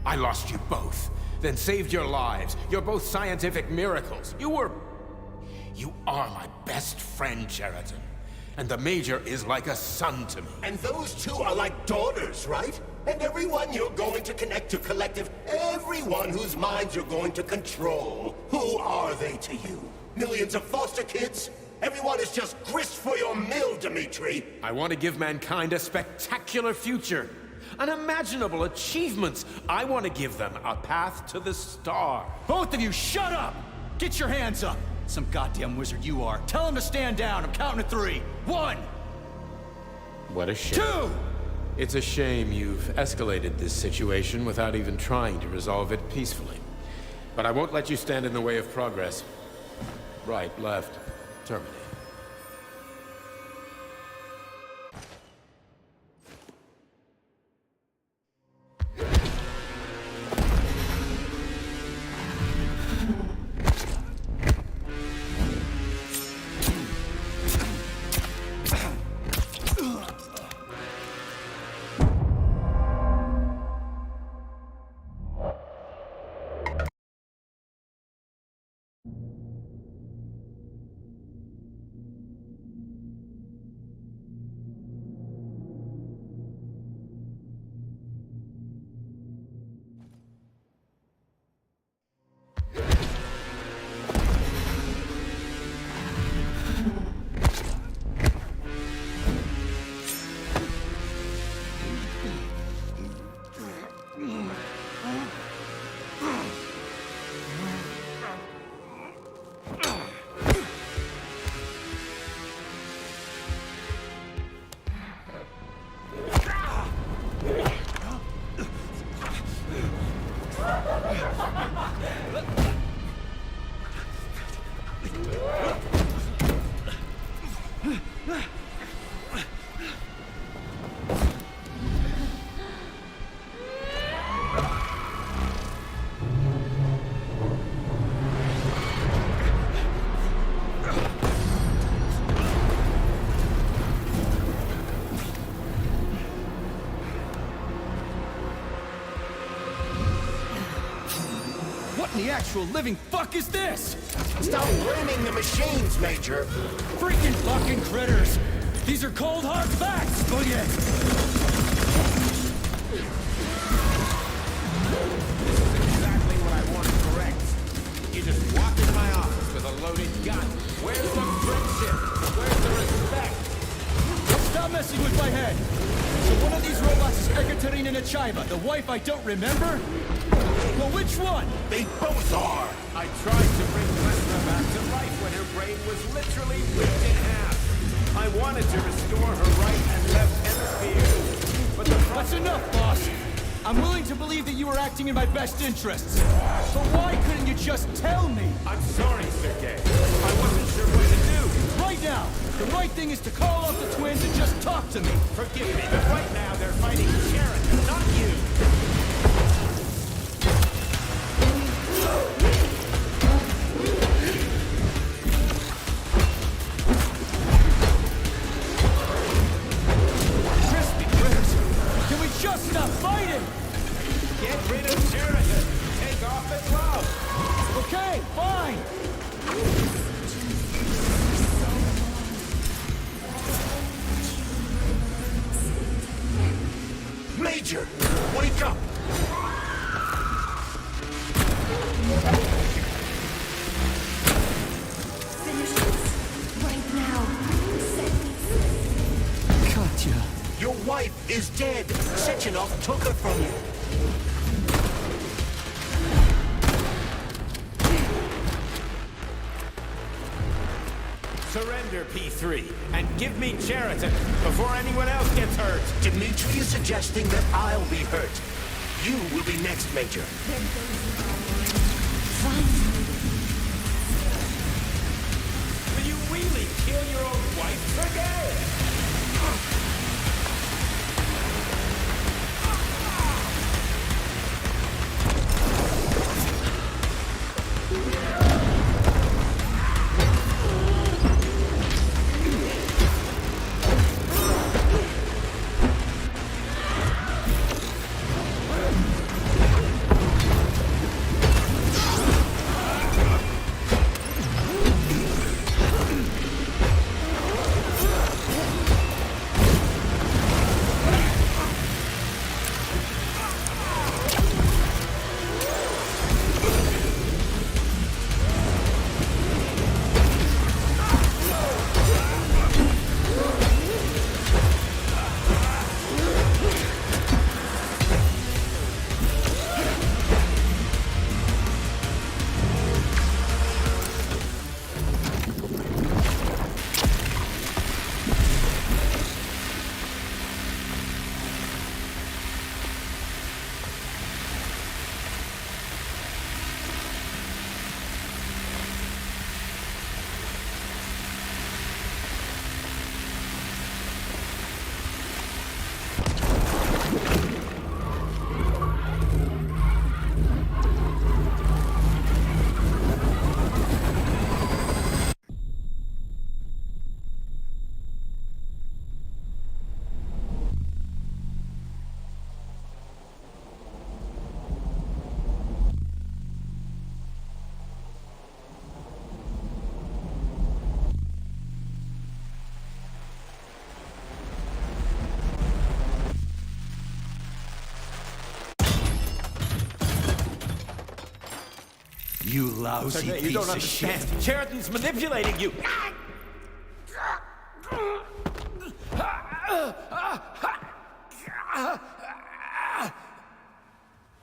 Speaker 9: I lost you both, then saved your lives. You're both scientific miracles. You are my best friend, Cheriton. And the Major is like a son to me.
Speaker 6: And those two are like daughters, right? And everyone you're going to connect to Collective, everyone whose minds you're going to control. Who are they to you? Millions of foster kids? Everyone is just grist for your mill, Dmitri.
Speaker 9: I want to give mankind a spectacular future. Unimaginable achievements. I want to give them a path to the star.
Speaker 2: Both of you, shut up! Get your hands up! Some goddamn wizard you are. Tell him to stand down. I'm counting to 3. 1!
Speaker 9: What a shame.
Speaker 7: 2!
Speaker 9: It's a shame you've escalated this situation without even trying to resolve it peacefully. But I won't let you stand in the way of progress. Right, left, terminate.
Speaker 2: What in the actual living fuck is this?
Speaker 6: Stop blaming the machines, Major.
Speaker 2: Freaking fucking critters! These are cold hard facts, Booyah!
Speaker 9: This is exactly what I want to correct. You just walked into my office with a loaded gun. Where's the friendship? Where's the respect?
Speaker 2: Stop messing with my head! So one of these robots is Ekaterina Nechaeva, the wife I don't remember? Well, which one?
Speaker 6: They both are!
Speaker 9: I tried to bring Vesna back to life when her brain was literally ripped in half. I wanted to restore her right and left hemisphere, but the
Speaker 2: That's enough, boss! I'm willing to believe that you were acting in my best interests. But why couldn't you just tell me?
Speaker 9: I'm sorry, Sergei. I wasn't sure what to do.
Speaker 2: Right now, the right thing is to call off the twins and just talk to me.
Speaker 9: Forgive me, but right now they're fighting Sharon, not you.
Speaker 2: Just stop fighting!
Speaker 9: Get rid of Sheridan! Take off the glove!
Speaker 2: Okay, fine!
Speaker 6: Major! Wake up!
Speaker 12: Finish this. Right now.
Speaker 2: Katya.
Speaker 6: Your wife is dead! Sechenov took her from you!
Speaker 9: Surrender, P3, and give me Cheriton before anyone else gets hurt!
Speaker 6: Dmitri is suggesting that I'll be hurt. You will be next, Major.
Speaker 9: Will you really kill your own wife, Sergei?
Speaker 2: You lousy
Speaker 13: you
Speaker 2: piece
Speaker 13: don't
Speaker 2: of
Speaker 13: understand.
Speaker 2: shit.
Speaker 13: Sheridan's manipulating you.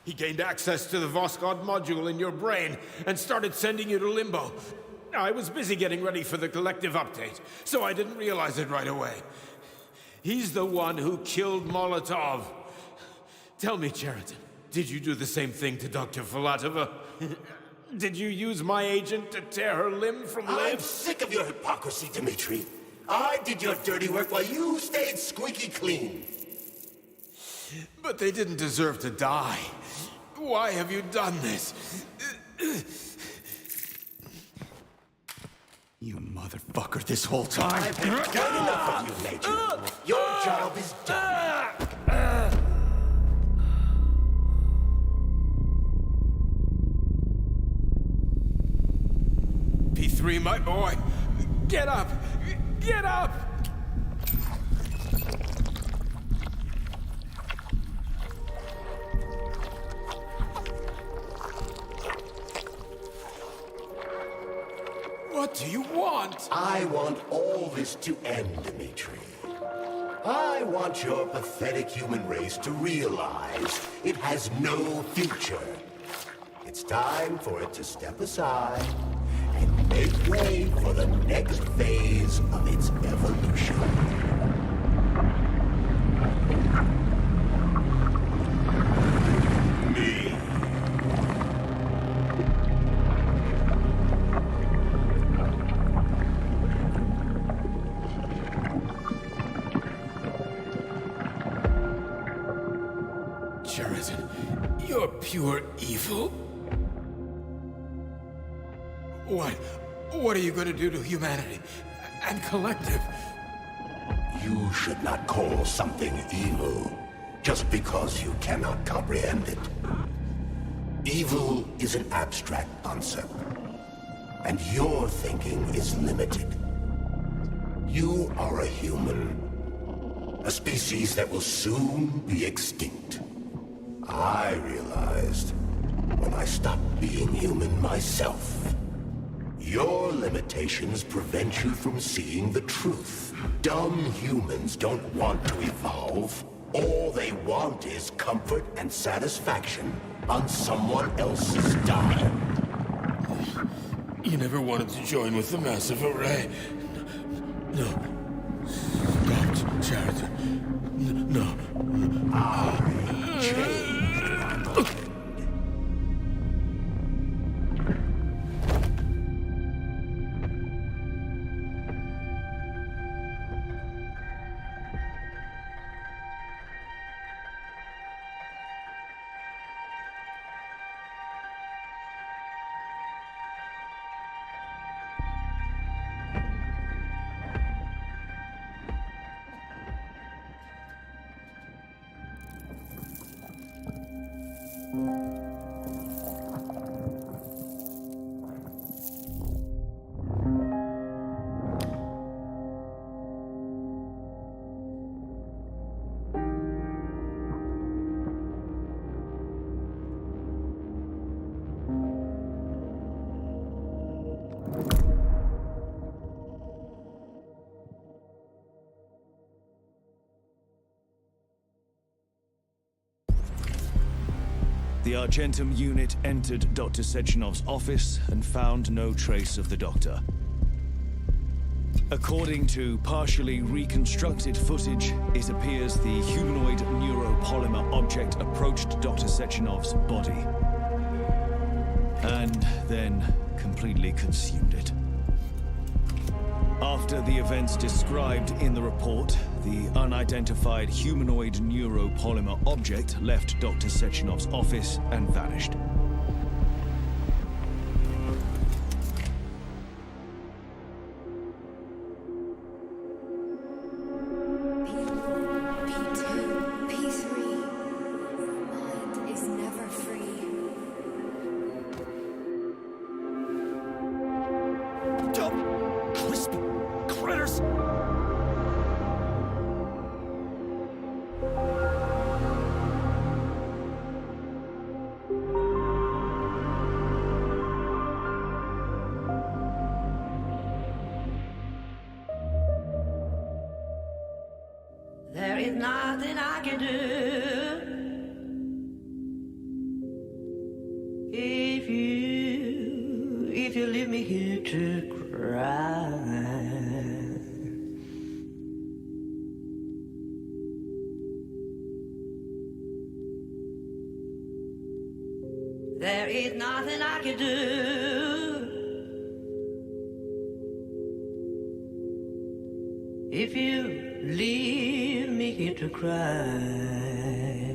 Speaker 13: He gained access to the Voskhod module in your brain and started sending you to Limbo. I was busy getting ready for the collective update, so I didn't realize it right away. He's the one who killed Molotov. Tell me, Sheridan, did you do the same thing to Dr. Filatova? Did you use my agent to tear her limb from limb?
Speaker 6: I'm sick of your hypocrisy, Dmitri. I did your dirty work while you stayed squeaky clean.
Speaker 13: But they didn't deserve to die. Why have you done this?
Speaker 2: You motherfucker this whole time.
Speaker 6: I've had enough of you, Major. Your job is done.
Speaker 13: P3, my boy. Get up! Get up! What do you want?
Speaker 6: I want all this to end, Dmitri. I want your pathetic human race to realize it has no future. It's time for it to step aside and make way for the next phase of its evolution. Me.
Speaker 13: Sheridan, you're pure evil. What are you going to do to humanity and collective?
Speaker 6: You should not call something evil just because you cannot comprehend it. Evil is an abstract concept, and your thinking is limited. You are a human, a species that will soon be extinct. I realized when I stopped being human myself. Your limitations prevent you from seeing the truth. Dumb humans don't want to evolve. All they want is comfort and satisfaction on someone else's dime.
Speaker 13: You never wanted to join with the massive array. No. Stop, Sheridan. No.
Speaker 6: I changed.
Speaker 14: The Argentum unit entered Dr. Sechenov's office and found no trace of the doctor. According to partially reconstructed footage, it appears the humanoid neuropolymer object approached Dr. Sechenov's body and then completely consumed it. After the events described in the report, the unidentified humanoid neuropolymer object left Dr. Sechenov's office and vanished.
Speaker 15: There is nothing I can do. If you leave me here to cry. There is nothing I can do. If you leave me here to cry.